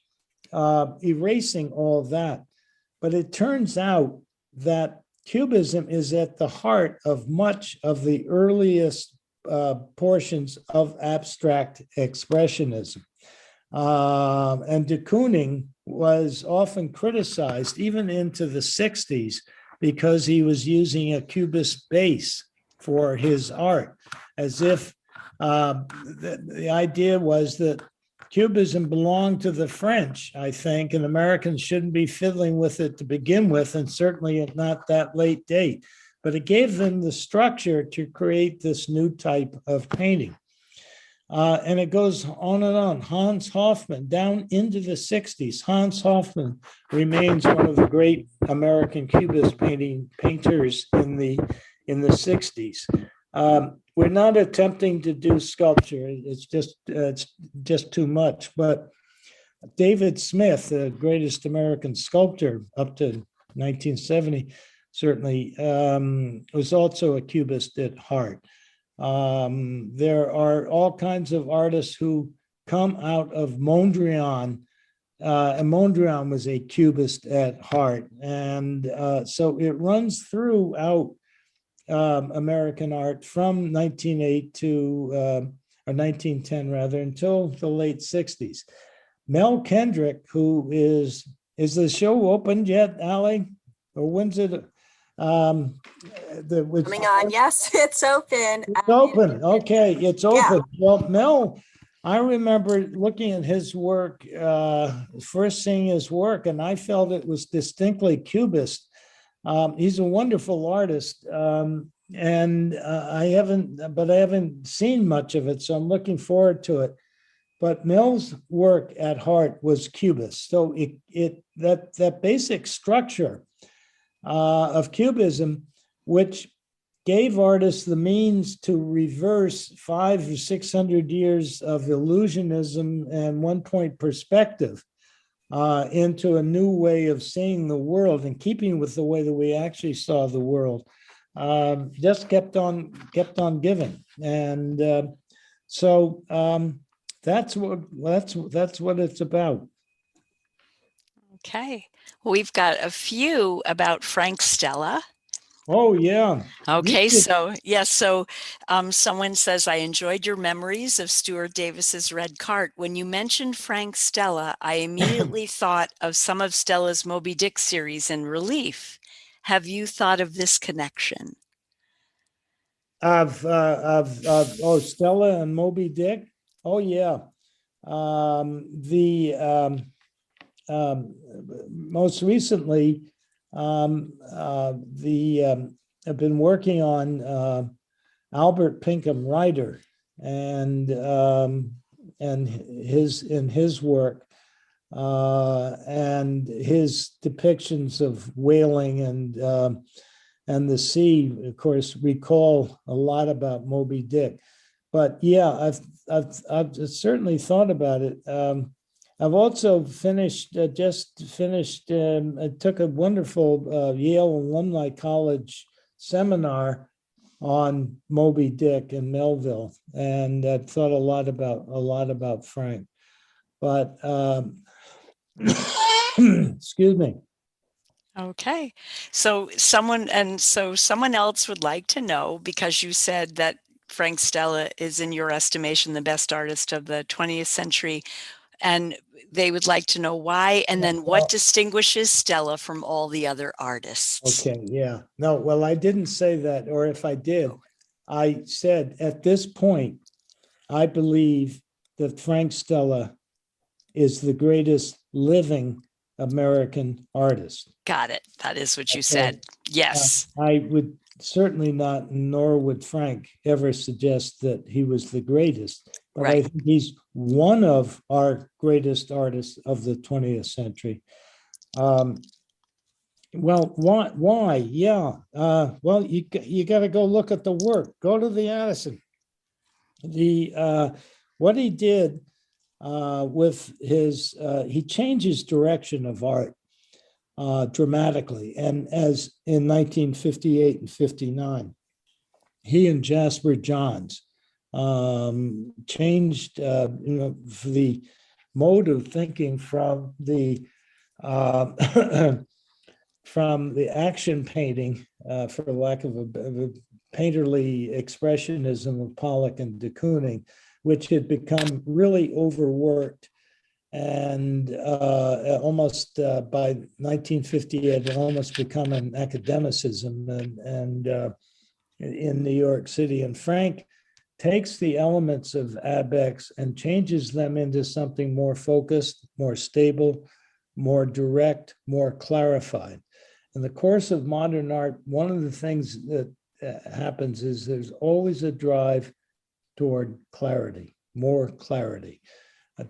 erasing all of that. But it turns out that Cubism is at the heart of much of the earliest portions of abstract expressionism. And de Kooning was often criticized, even into the 60s, because he was using a Cubist base for his art, as if the idea was that Cubism belonged to the French, I think, and Americans shouldn't be fiddling with it to begin with, and certainly at not that late date. But it gave them the structure to create this new type of painting. And it goes on and on. Hans Hofmann, down into the 60s. Hans Hofmann remains one of the great American Cubist painters in the 60s. We're not attempting to do sculpture. It's just too much. But David Smith, the greatest American sculptor up to 1970, certainly was also a Cubist at heart. There are all kinds of artists who come out of Mondrian, and Mondrian was a Cubist at heart. And so it runs throughout American art from 1908 to, or 1910 rather, until the late 60s. Mel Kendrick, who is the show opened yet, Allie? Or when's it? Coming on. Yes, it's open. It's open. Okay, it's open. Yeah. Well, Mel, I remember looking at his work, first seeing his work, and I felt it was distinctly Cubist. He's a wonderful artist, and I haven't seen much of it, so I'm looking forward to it. But Mel's work at heart was Cubist. So that basic structure of Cubism, which gave artists the means to reverse 500 or 600 years of illusionism and one-point perspective into a new way of seeing the world, and keeping with the way that we actually saw the world, just kept on giving. And so that's what it's about. Okay. We've got a few about Frank Stella. Oh, yeah. Okay, so yes, so someone says, I enjoyed your memories of Stuart Davis's Red Cart. When you mentioned Frank Stella, I immediately thought of some of Stella's Moby Dick series in relief. Have you thought of this connection? Of Stella and Moby Dick? Oh, yeah. Most recently, I've been working on Albert Pinkham Ryder and his work and his depictions of whaling and the sea. Of course, recall a lot about Moby Dick. But yeah, I've certainly thought about it. I've also just finished, I took a wonderful Yale Alumni College seminar on Moby Dick and Melville, and I've thought a lot about Frank. But excuse me. Okay, so someone else would like to know, because you said that Frank Stella is, in your estimation, the best artist of the 20th century. And they would like to know why, and then what distinguishes Stella from all the other artists. Okay, yeah. No, well, I didn't say that, or if I did, I said at this point, I believe that Frank Stella is the greatest living American artist. Got it. That is what you said. Yes. I would certainly not, nor would Frank ever suggest that he was the greatest, but right. I think he's one of our greatest artists of the 20th century. Well, why? Yeah. Well, you got to go look at the work. Go to the Addison. What he did with his, he changed his direction of art dramatically. And as in 1958 and 59, he and Jasper Johns changed, for the mode of thinking from the action painting, for lack of a painterly expressionism of Pollock and de Kooning, which had become really overworked. And almost by 1958, it almost become an academicism and in New York City. And Frank takes the elements of Abex and changes them into something more focused, more stable, more direct, more clarified. In the course of modern art, one of the things that happens is there's always a drive toward clarity, more clarity,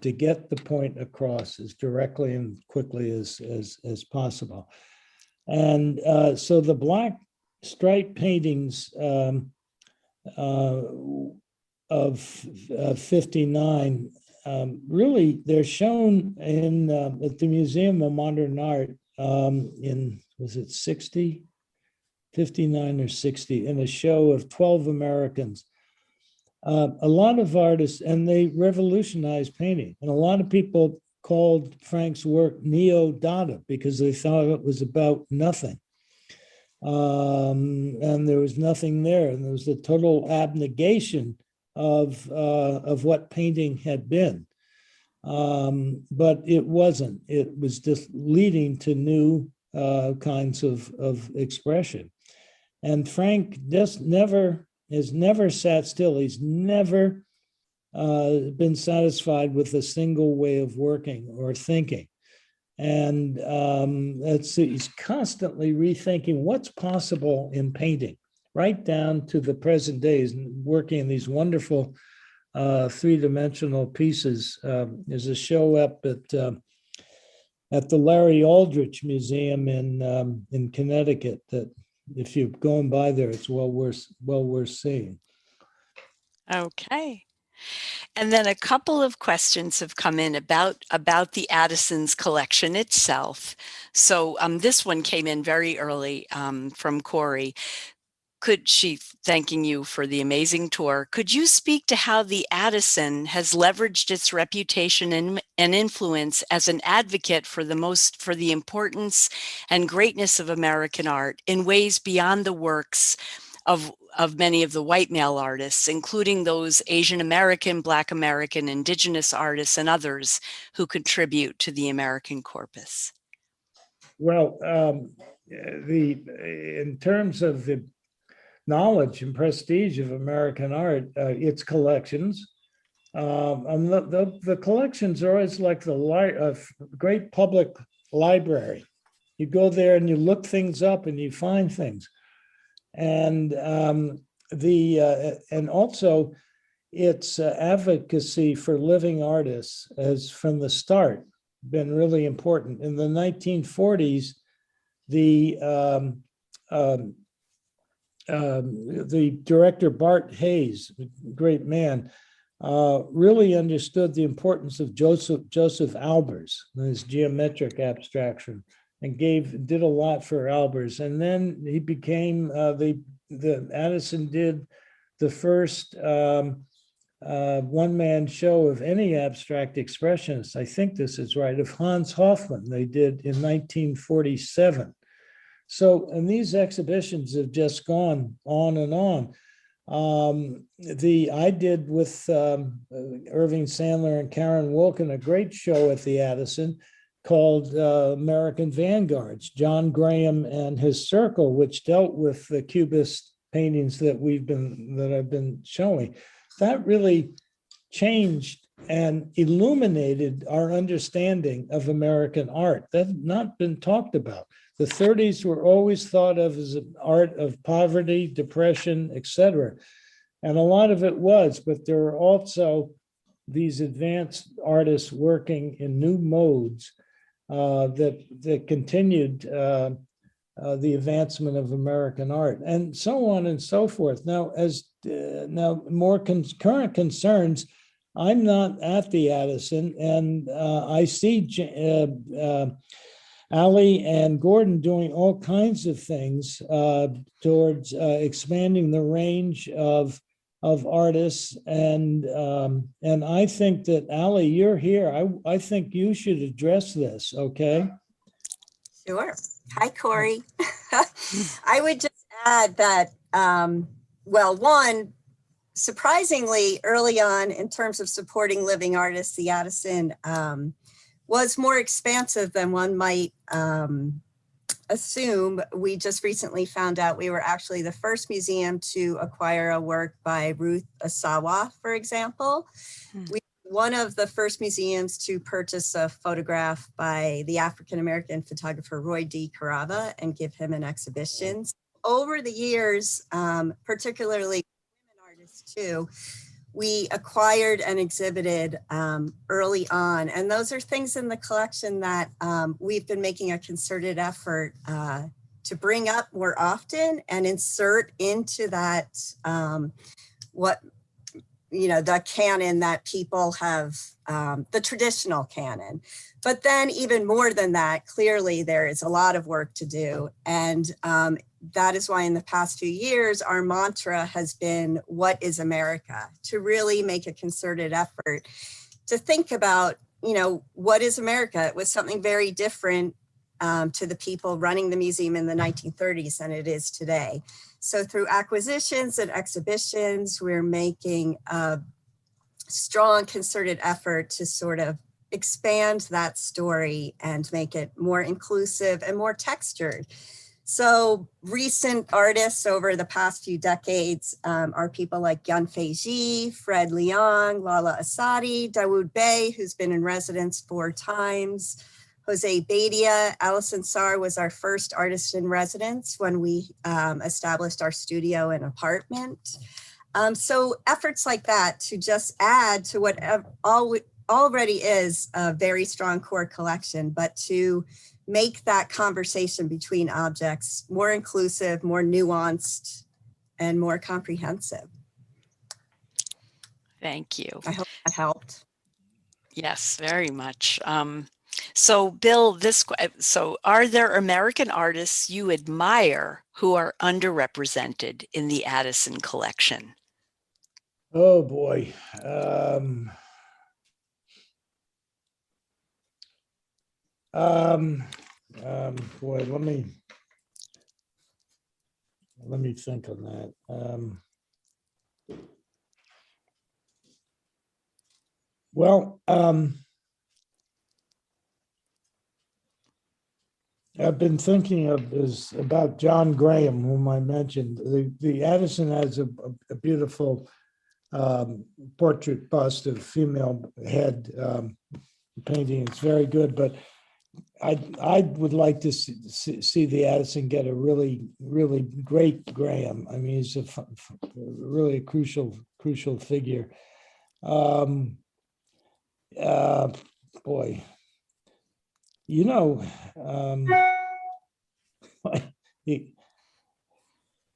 to get the point across as directly and quickly as possible. And so the black stripe paintings of 59, really, they're shown in at the Museum of Modern Art in, was it 60? 59 or 60, in a show of 12 Americans. A lot of artists, and they revolutionized painting. And a lot of people called Frank's work neo-Dada because they thought it was about nothing. And there was nothing there. And there was a total abnegation of what painting had been. But it wasn't. It was just leading to new kinds of expression. And Frank just has never sat still. He's never been satisfied with a single way of working or thinking. And he's constantly rethinking what's possible in painting, right down to the present days, working in these wonderful three-dimensional pieces. There's a show up at the Larry Aldrich Museum in Connecticut that, if you're going by there, it's well worth seeing. Okay. And then a couple of questions have come in about the Addison's collection itself. So this one came in very early from Corey. Thanking you for the amazing tour. Could you speak to how the Addison has leveraged its reputation and influence as an advocate for the importance and greatness of American art in ways beyond the works of many of the white male artists, including those Asian American, Black American, Indigenous artists, and others who contribute to the American corpus? Well, in terms of the knowledge and prestige of American art, its collections. The collections are always like the great public library. You go there and you look things up and you find things. And and also its advocacy for living artists has from the start been really important. In the 1940s, the director Bart Hayes, a great man, really understood the importance of Joseph Albers and his geometric abstraction, and did a lot for Albers. And then he became the Addison did the first one-man show of any abstract expressionist. I think this is right, of Hans Hofmann. They did in 1947. So, and these exhibitions have just gone on and on. I did with Irving Sandler and Karen Wilkin a great show at the Addison called American Vanguards, John Graham and his Circle, which dealt with the Cubist paintings that I've been showing. That really changed and illuminated our understanding of American art. That's not been talked about. The 30s were always thought of as an art of poverty, depression, etc. And a lot of it was, but there are also these advanced artists working in new modes that continued the advancement of American art, and so on and so forth. Now, now more current concerns, I'm not at the Addison, and I see Ali and Gordon doing all kinds of things towards expanding the range of artists, and I think that Ali, you're here. I think you should address this. Okay. Sure. Hi, Corey. I would just add that, well, one, surprisingly early on in terms of supporting living artists, the Addison was more expansive than one might assume. We just recently found out we were actually the first museum to acquire a work by Ruth Asawa, for example. We were one of the first museums to purchase a photograph by the African-American photographer Roy D. Carava and give him an exhibition. Over the years, particularly women artists too, we acquired and exhibited early on. And those are things in the collection that we've been making a concerted effort to bring up more often and insert into that, the canon that people have, the traditional canon. But then even more than that, clearly there is a lot of work to do. And that is why in the past few years, our mantra has been, what is America? To really make a concerted effort to think about, what is America? It was something very different to the people running the museum in the 1930s than it is today. So through acquisitions and exhibitions, we're making a strong concerted effort to sort of expand that story and make it more inclusive and more textured. So recent artists over the past few decades are people like Yunfei Ji, Fred Leong, Lala Asadi, Dawood Bey, who's been in residence 4 times, Jose Badia. Alison Sarr was our first artist in residence when we established our studio and apartment. So efforts like that to just add to what already is a very strong core collection, but to make that conversation between objects more inclusive, more nuanced, and more comprehensive. Thank you. I hope that helped. Yes, very much. So Bill, so are there American artists you admire who are underrepresented in the Addison collection? Oh boy. Boy, let me think on that. I've been thinking about John Graham, whom I mentioned. The Addison has a beautiful portrait bust of female head painting. It's very good, but I would like to see the Addison get a really, really great Graham. I mean, he's really a crucial figure. Boy,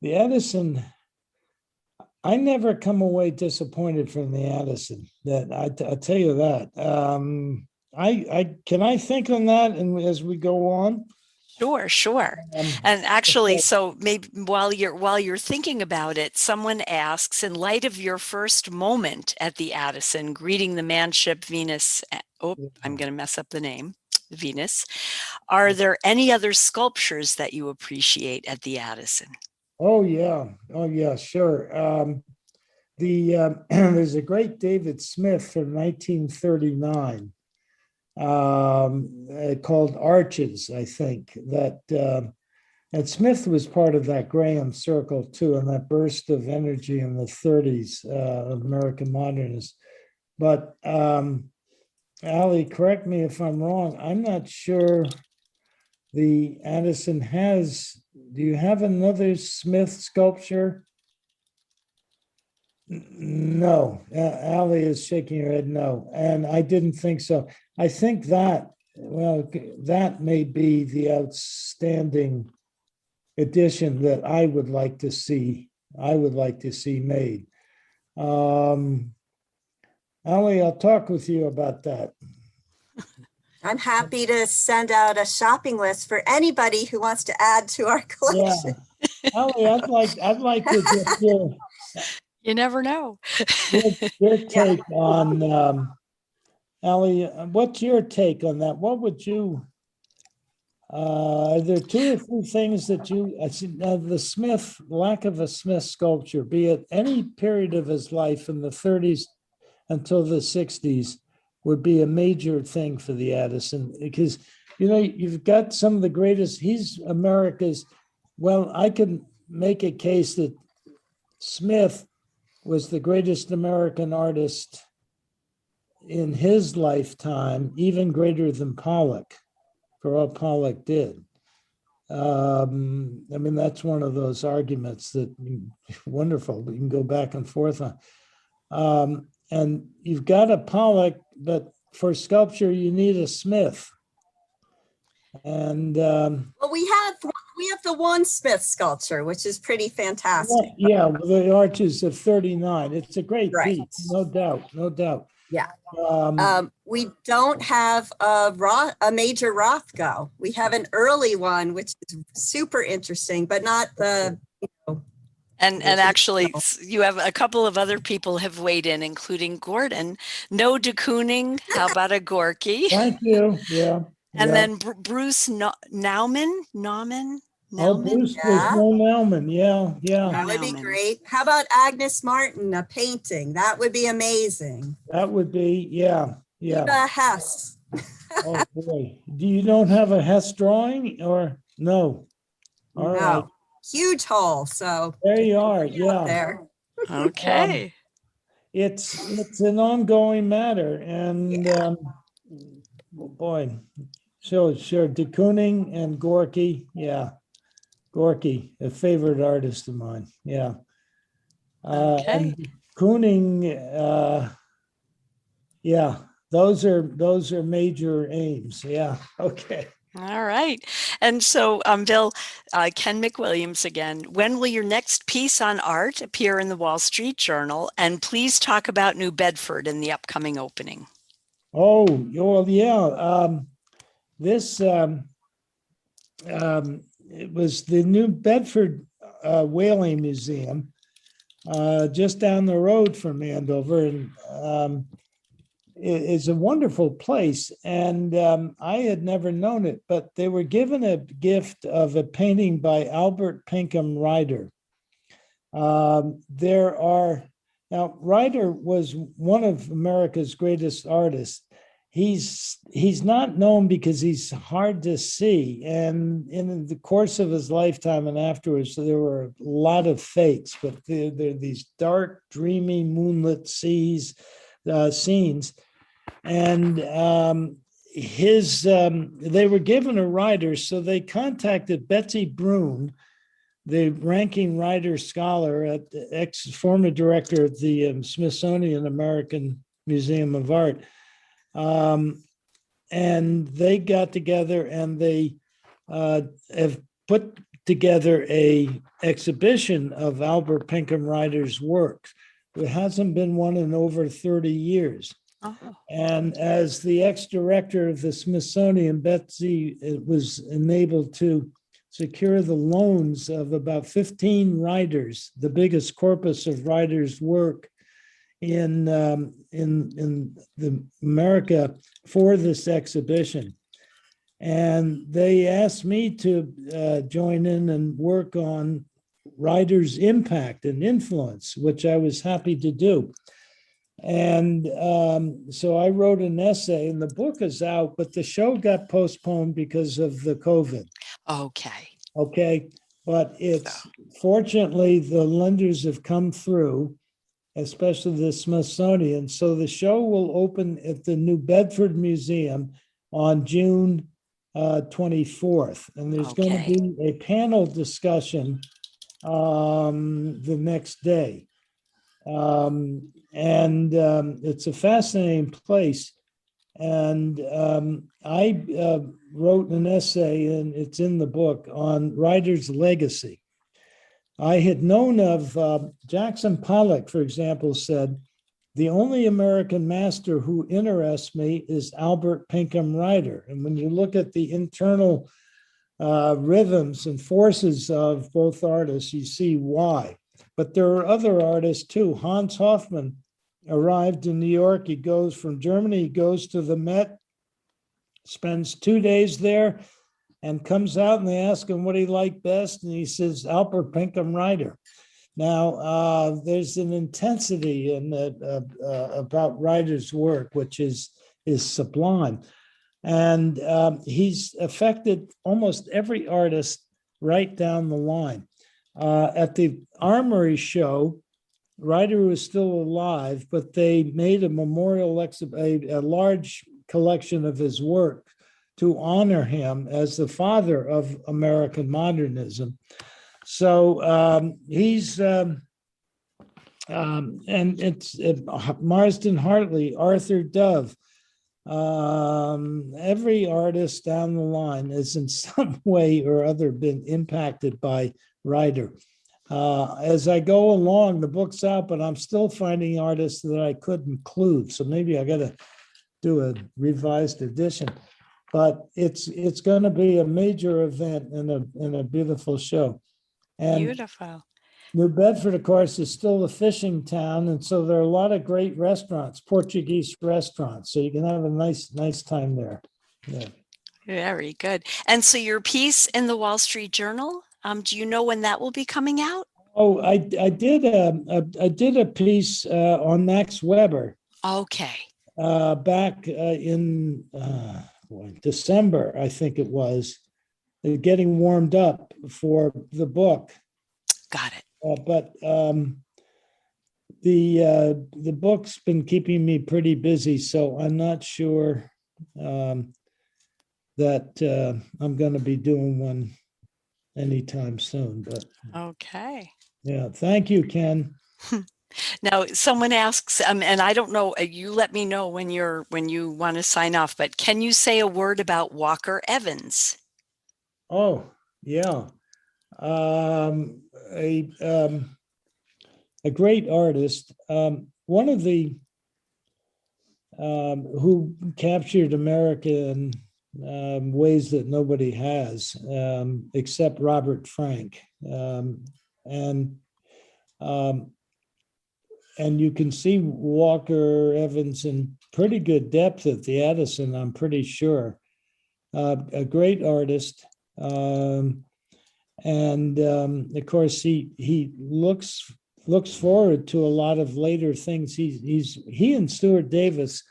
the Addison, I never come away disappointed from the Addison. That I'll tell you that. Can I think on that, and as we go on? Sure. And actually, so maybe while you're thinking about it, someone asks, in light of your first moment at the Addison, greeting the manship Venus, I'm going to mess up the name, Venus, are there any other sculptures that you appreciate at the Addison? Oh yeah, sure. There's a great David Smith from 1939 called Arches, I think, and Smith was part of that Graham circle too, and that burst of energy in the 30s of American modernists. But Ali, correct me if I'm wrong, I'm not sure the Addison has, do you have another Smith sculpture? No, Ali is shaking her head no, and I didn't think so. I think that may be the outstanding addition that I would like to see made. Ali, I'll talk with you about that. I'm happy to send out a shopping list for anybody who wants to add to our collection. Yeah. Ali, I'd like to get your, you never know. your take on Ali, what's your take on that? What would you, are there 2 or 3 things that the Smith, lack of a Smith sculpture, be it any period of his life in the 30s until the 60s, would be a major thing for the Addison, because, you've got some of the greatest, he's America's, I can make a case that Smith was the greatest American artist in his lifetime, even greater than Pollock, for what Pollock did. I mean, that's one of those arguments that wonderful, we can go back and forth And you've got a Pollock, but for sculpture, you need a Smith. And Well, we have the one Smith sculpture, which is pretty fantastic. yeah, with the arches of 39. It's a great Right. piece, no doubt, no doubt. Yeah. Um, We don't have a major Rothko. We have an early one, which is super interesting, but not the, And actually, you have a couple of other people have weighed in, including Gordon. No de Kooning. How about a Gorky? Thank you. Yeah. And yeah. then Bruce Nauman. Oh, Bruce was no Nauman. Yeah, yeah. That would be great. How about Agnes Martin, a painting? That would be amazing. That would be, yeah, yeah. Eva Hess. Oh boy, you don't have a Hess drawing or no? All right. Huge hole. So there you are. Yeah. There. Okay. It's an ongoing matter, and boy, sure, de Kooning and Gorky. Yeah, Gorky, a favorite artist of mine. Yeah. Okay. And Kooning, yeah, those are major aims. Yeah. Okay. All right. And so, Bill, Ken McWilliams again, when will your next piece on art appear in the Wall Street Journal? And please talk about New Bedford in the upcoming opening. Oh, well, yeah. This, it was the New Bedford Whaling Museum, just down the road from Andover. And it's a wonderful place, and I had never known it, but they were given a gift of a painting by Albert Pinkham Ryder. Now Ryder was one of America's greatest artists. He's not known because he's hard to see, and in the course of his lifetime and afterwards, there were a lot of fakes, but they're these dark, dreamy, moonlit scenes. And they were given a writer, so they contacted Betsy Brune, the ranking writer scholar at former director of the Smithsonian American Museum of Art, and they got together and they have put together a exhibition of Albert Pinkham Ryder's works. There hasn't been one in over 30 years. Oh. And as the ex-director of the Smithsonian, Betsy was enabled to secure the loans of about 15 writers, the biggest corpus of writers' work in the America for this exhibition. And they asked me to join in and work on writers' impact and influence, which I was happy to do. And so I wrote an essay, and the book is out, but the show got postponed because of the COVID. Okay. But fortunately, the lenders have come through, especially the Smithsonian. So the show will open at the New Bedford Museum on June 24th. And there's going to be a panel discussion the next day. And it's a fascinating place. And I wrote an essay, and it's in the book, on Ryder's legacy. I had known of Jackson Pollock, for example, said, "The only American master who interests me is Albert Pinkham Ryder." And when you look at the internal rhythms and forces of both artists, you see why. But there are other artists too. Hans Hofmann arrived in New York. He goes from Germany, he goes to the Met, spends 2 days there, and comes out, and they ask him what he liked best, and he says, Albert Pinkham Ryder. Now, there's an intensity in about Ryder's work, which is sublime. And he's affected almost every artist right down the line. At the Armory show, Ryder was still alive, but they made a memorial a large collection of his work to honor him as the father of American modernism. So he's And it's Marsden Hartley, Arthur Dove, every artist down the line has in some way or other been impacted by Ryder. As I go along, the book's out, but I'm still finding artists that I could include. So maybe I got to do a revised edition. But it's going to be a major event and a beautiful show. And Beautiful. New Bedford, of course, is still a fishing town, and so there are a lot of great restaurants, Portuguese restaurants. So you can have a nice time there. Yeah. Very good. And so your piece in the Wall Street Journal, do you know when that will be coming out? Oh, I did a piece on Max Weber. Okay. Back in December, I think it was, getting warmed up for the book. Got it. But the book's been keeping me pretty busy, so I'm not sure that I'm going to be doing one anytime soon. But okay. Yeah, thank you, Ken. Now, someone asks, and I don't know, you let me know when you want to sign off, but can you say a word about Walker Evans? Oh, yeah. A great artist. One of the who captured America in ways that nobody has, except Robert Frank. And you can see Walker Evans in pretty good depth at the Addison, I'm pretty sure. A great artist. And of course, he looks forward to a lot of later things. He and Stuart Davis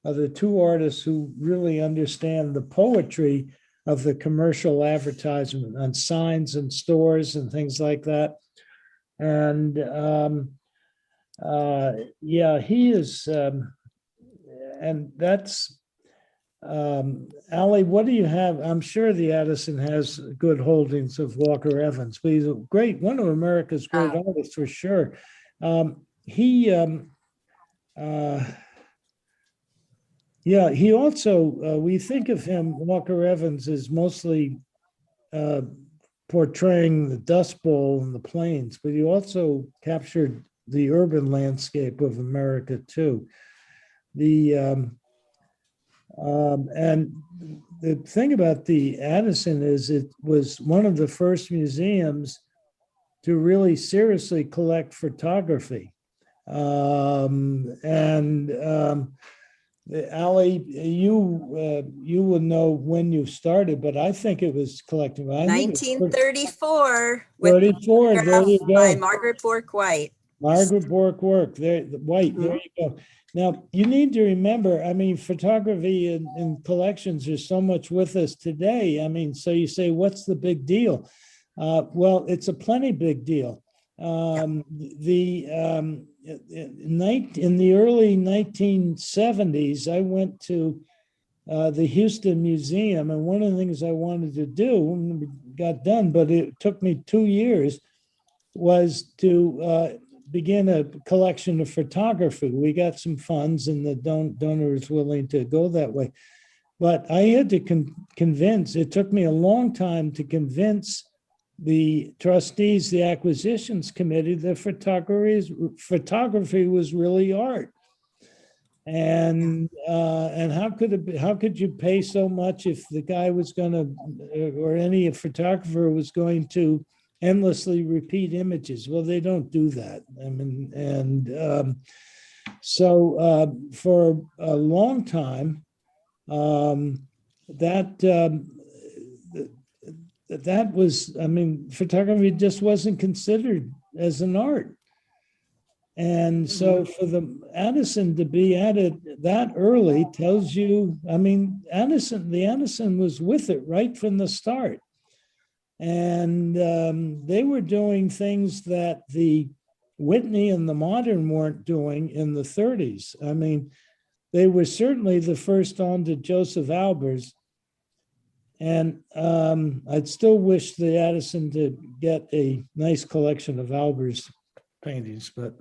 are the two artists who really understand the poetry of the commercial advertisement on signs and stores and things like that. And yeah, he is, and that's, Allie, what do you have? I'm sure the Addison has good holdings of Walker Evans, but he's a great, one of America's great artists for sure. Yeah, he also, we think of him, Walker Evans, as mostly portraying the Dust Bowl and the plains, but he also captured the urban landscape of America too. And the thing about the Addison is it was one of the first museums to really seriously collect photography. Allie, you would know when you started, but I think it was collecting. 1934. 34, there you go. By Margaret Bork White. Margaret Bork White, there you go. Now, you need to remember, I mean, photography and collections are so much with us today. I mean, so you say, what's the big deal? Well, it's a plenty big deal. In the early 1970s, I went to the Houston Museum, and one of the things I wanted to do, got done, but it took me 2 years, was to begin a collection of photography. We got some funds, and the donor was willing to go that way. But I had to convince, it took me a long time to convince the trustees, the acquisitions committee, that photography was really art. And how could you pay so much if the guy was going to, or any photographer was going to endlessly repeat images? Well, they don't do that. I mean, and so for a long time, that was, I mean, photography just wasn't considered as an art. And so for the Addison to be added that early tells you, I mean, the Addison was with it right from the start. And they were doing things that the Whitney and the Modern weren't doing in the 30s. I mean, they were certainly the first on to Joseph Albers. And I'd still wish the Addison to get a nice collection of Albers paintings, but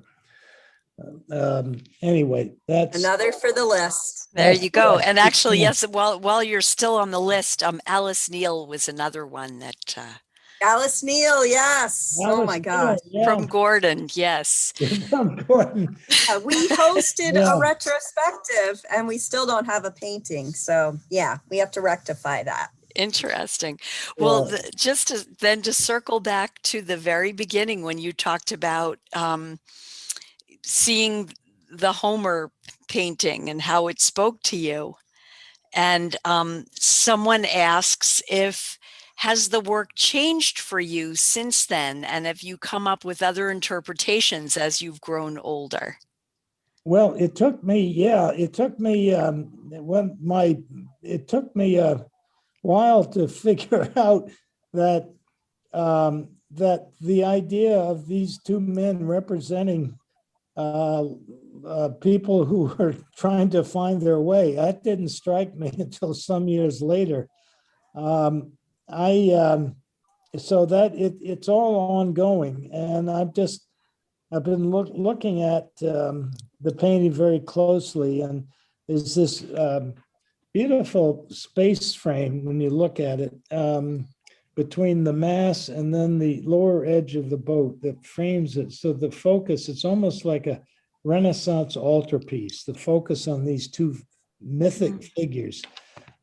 Anyway, that's Another for the list. There you go. right. And actually, Yeah. yes, while you're still on the list, Alice Neal was another one that Alice Neal, yes. Oh Alice my Neal, gosh. yeah. from Gordon, yes. From Gordon. We hosted Yeah. a retrospective and we still don't have a painting. So yeah, we have to rectify that. Interesting. Well, Yeah. just to circle back to the very beginning when you talked about seeing the Homer painting and how it spoke to you. And someone asks has the work changed for you since then? And have you come up with other interpretations as you've grown older? Well, it took me a while to figure out that that the idea of these two men representing people who were trying to find their way, that didn't strike me until some years later. So that it's all ongoing, and I've been looking at the painting very closely, and there's this beautiful space frame when you look at it between the mast and then the lower edge of the boat that frames it. So the focus, it's almost like a Renaissance altarpiece, the focus on these two mythic figures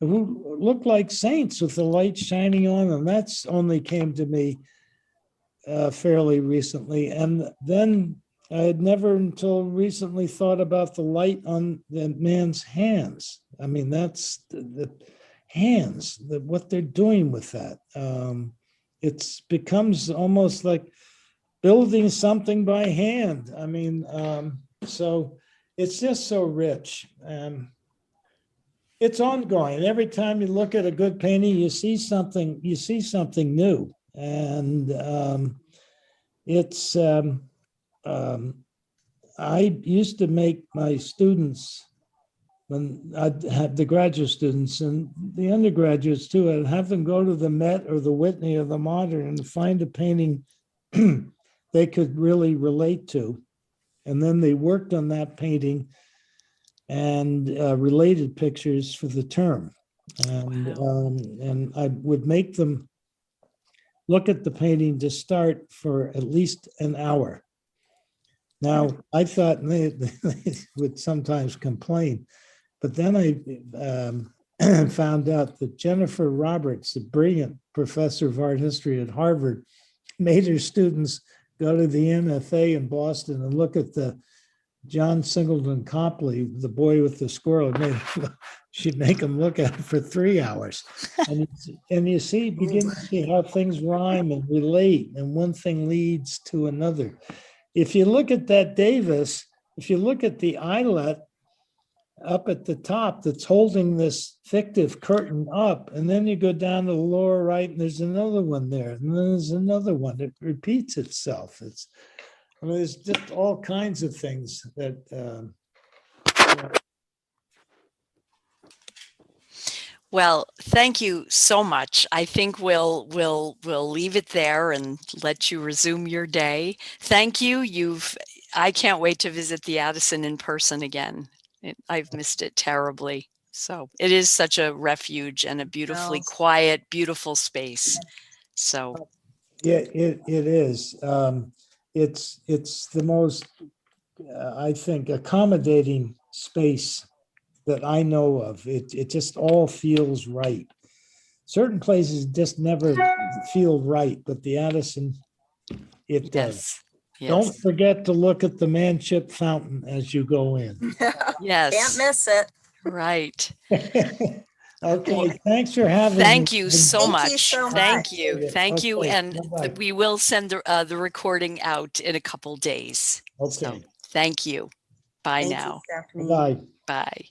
who look like saints with the light shining on them. That's only came to me fairly recently. And then I had never until recently thought about the light on the man's hands. I mean, that's the hands, what they're doing with that. It becomes almost like building something by hand. I mean, so it's just so rich. It's ongoing. Every time you look at a good painting, you see something new. And I used to make my students, when I'd have the graduate students and the undergraduates too, I'd have them go to the Met or the Whitney or the Modern and find a painting they could really relate to. And then they worked on that painting and related pictures for the term. And I would make them look at the painting to start for at least an hour. Now, I thought they would sometimes complain, but then I found out that Jennifer Roberts, a brilliant professor of art history at Harvard, made her students go to the MFA in Boston and look at the John Singleton Copley, the boy with the squirrel. She'd make them look at it for 3 hours. And you begin to see how things rhyme and relate, and one thing leads to another. If you look at that Davis, if you look at the eyelet up at the top that's holding this fictive curtain up, and then you go down to the lower right, and there's another one there, and then there's another one. It repeats itself. There's just all kinds of things that. Well, thank you so much. I think we'll leave it there and let you resume your day. Thank you. I can't wait to visit the Addison in person again. I've missed it terribly. So it is such a refuge and a beautifully quiet, beautiful space. So yeah, it is. It's the most, I think, accommodating space that I know of. It just all feels right. Certain places just never feel right, but the Addison, it does. Yes. Don't forget to look at the Manship Fountain as you go in. Yes. Can't miss it. Right. Okay, thanks for having me. Thank you so much. Thank you so much. Thank you. Okay, And bye-bye. we will send the recording out in a couple days. Okay. So, thank you. Bye Thank now. you, Stephanie. Bye. Bye.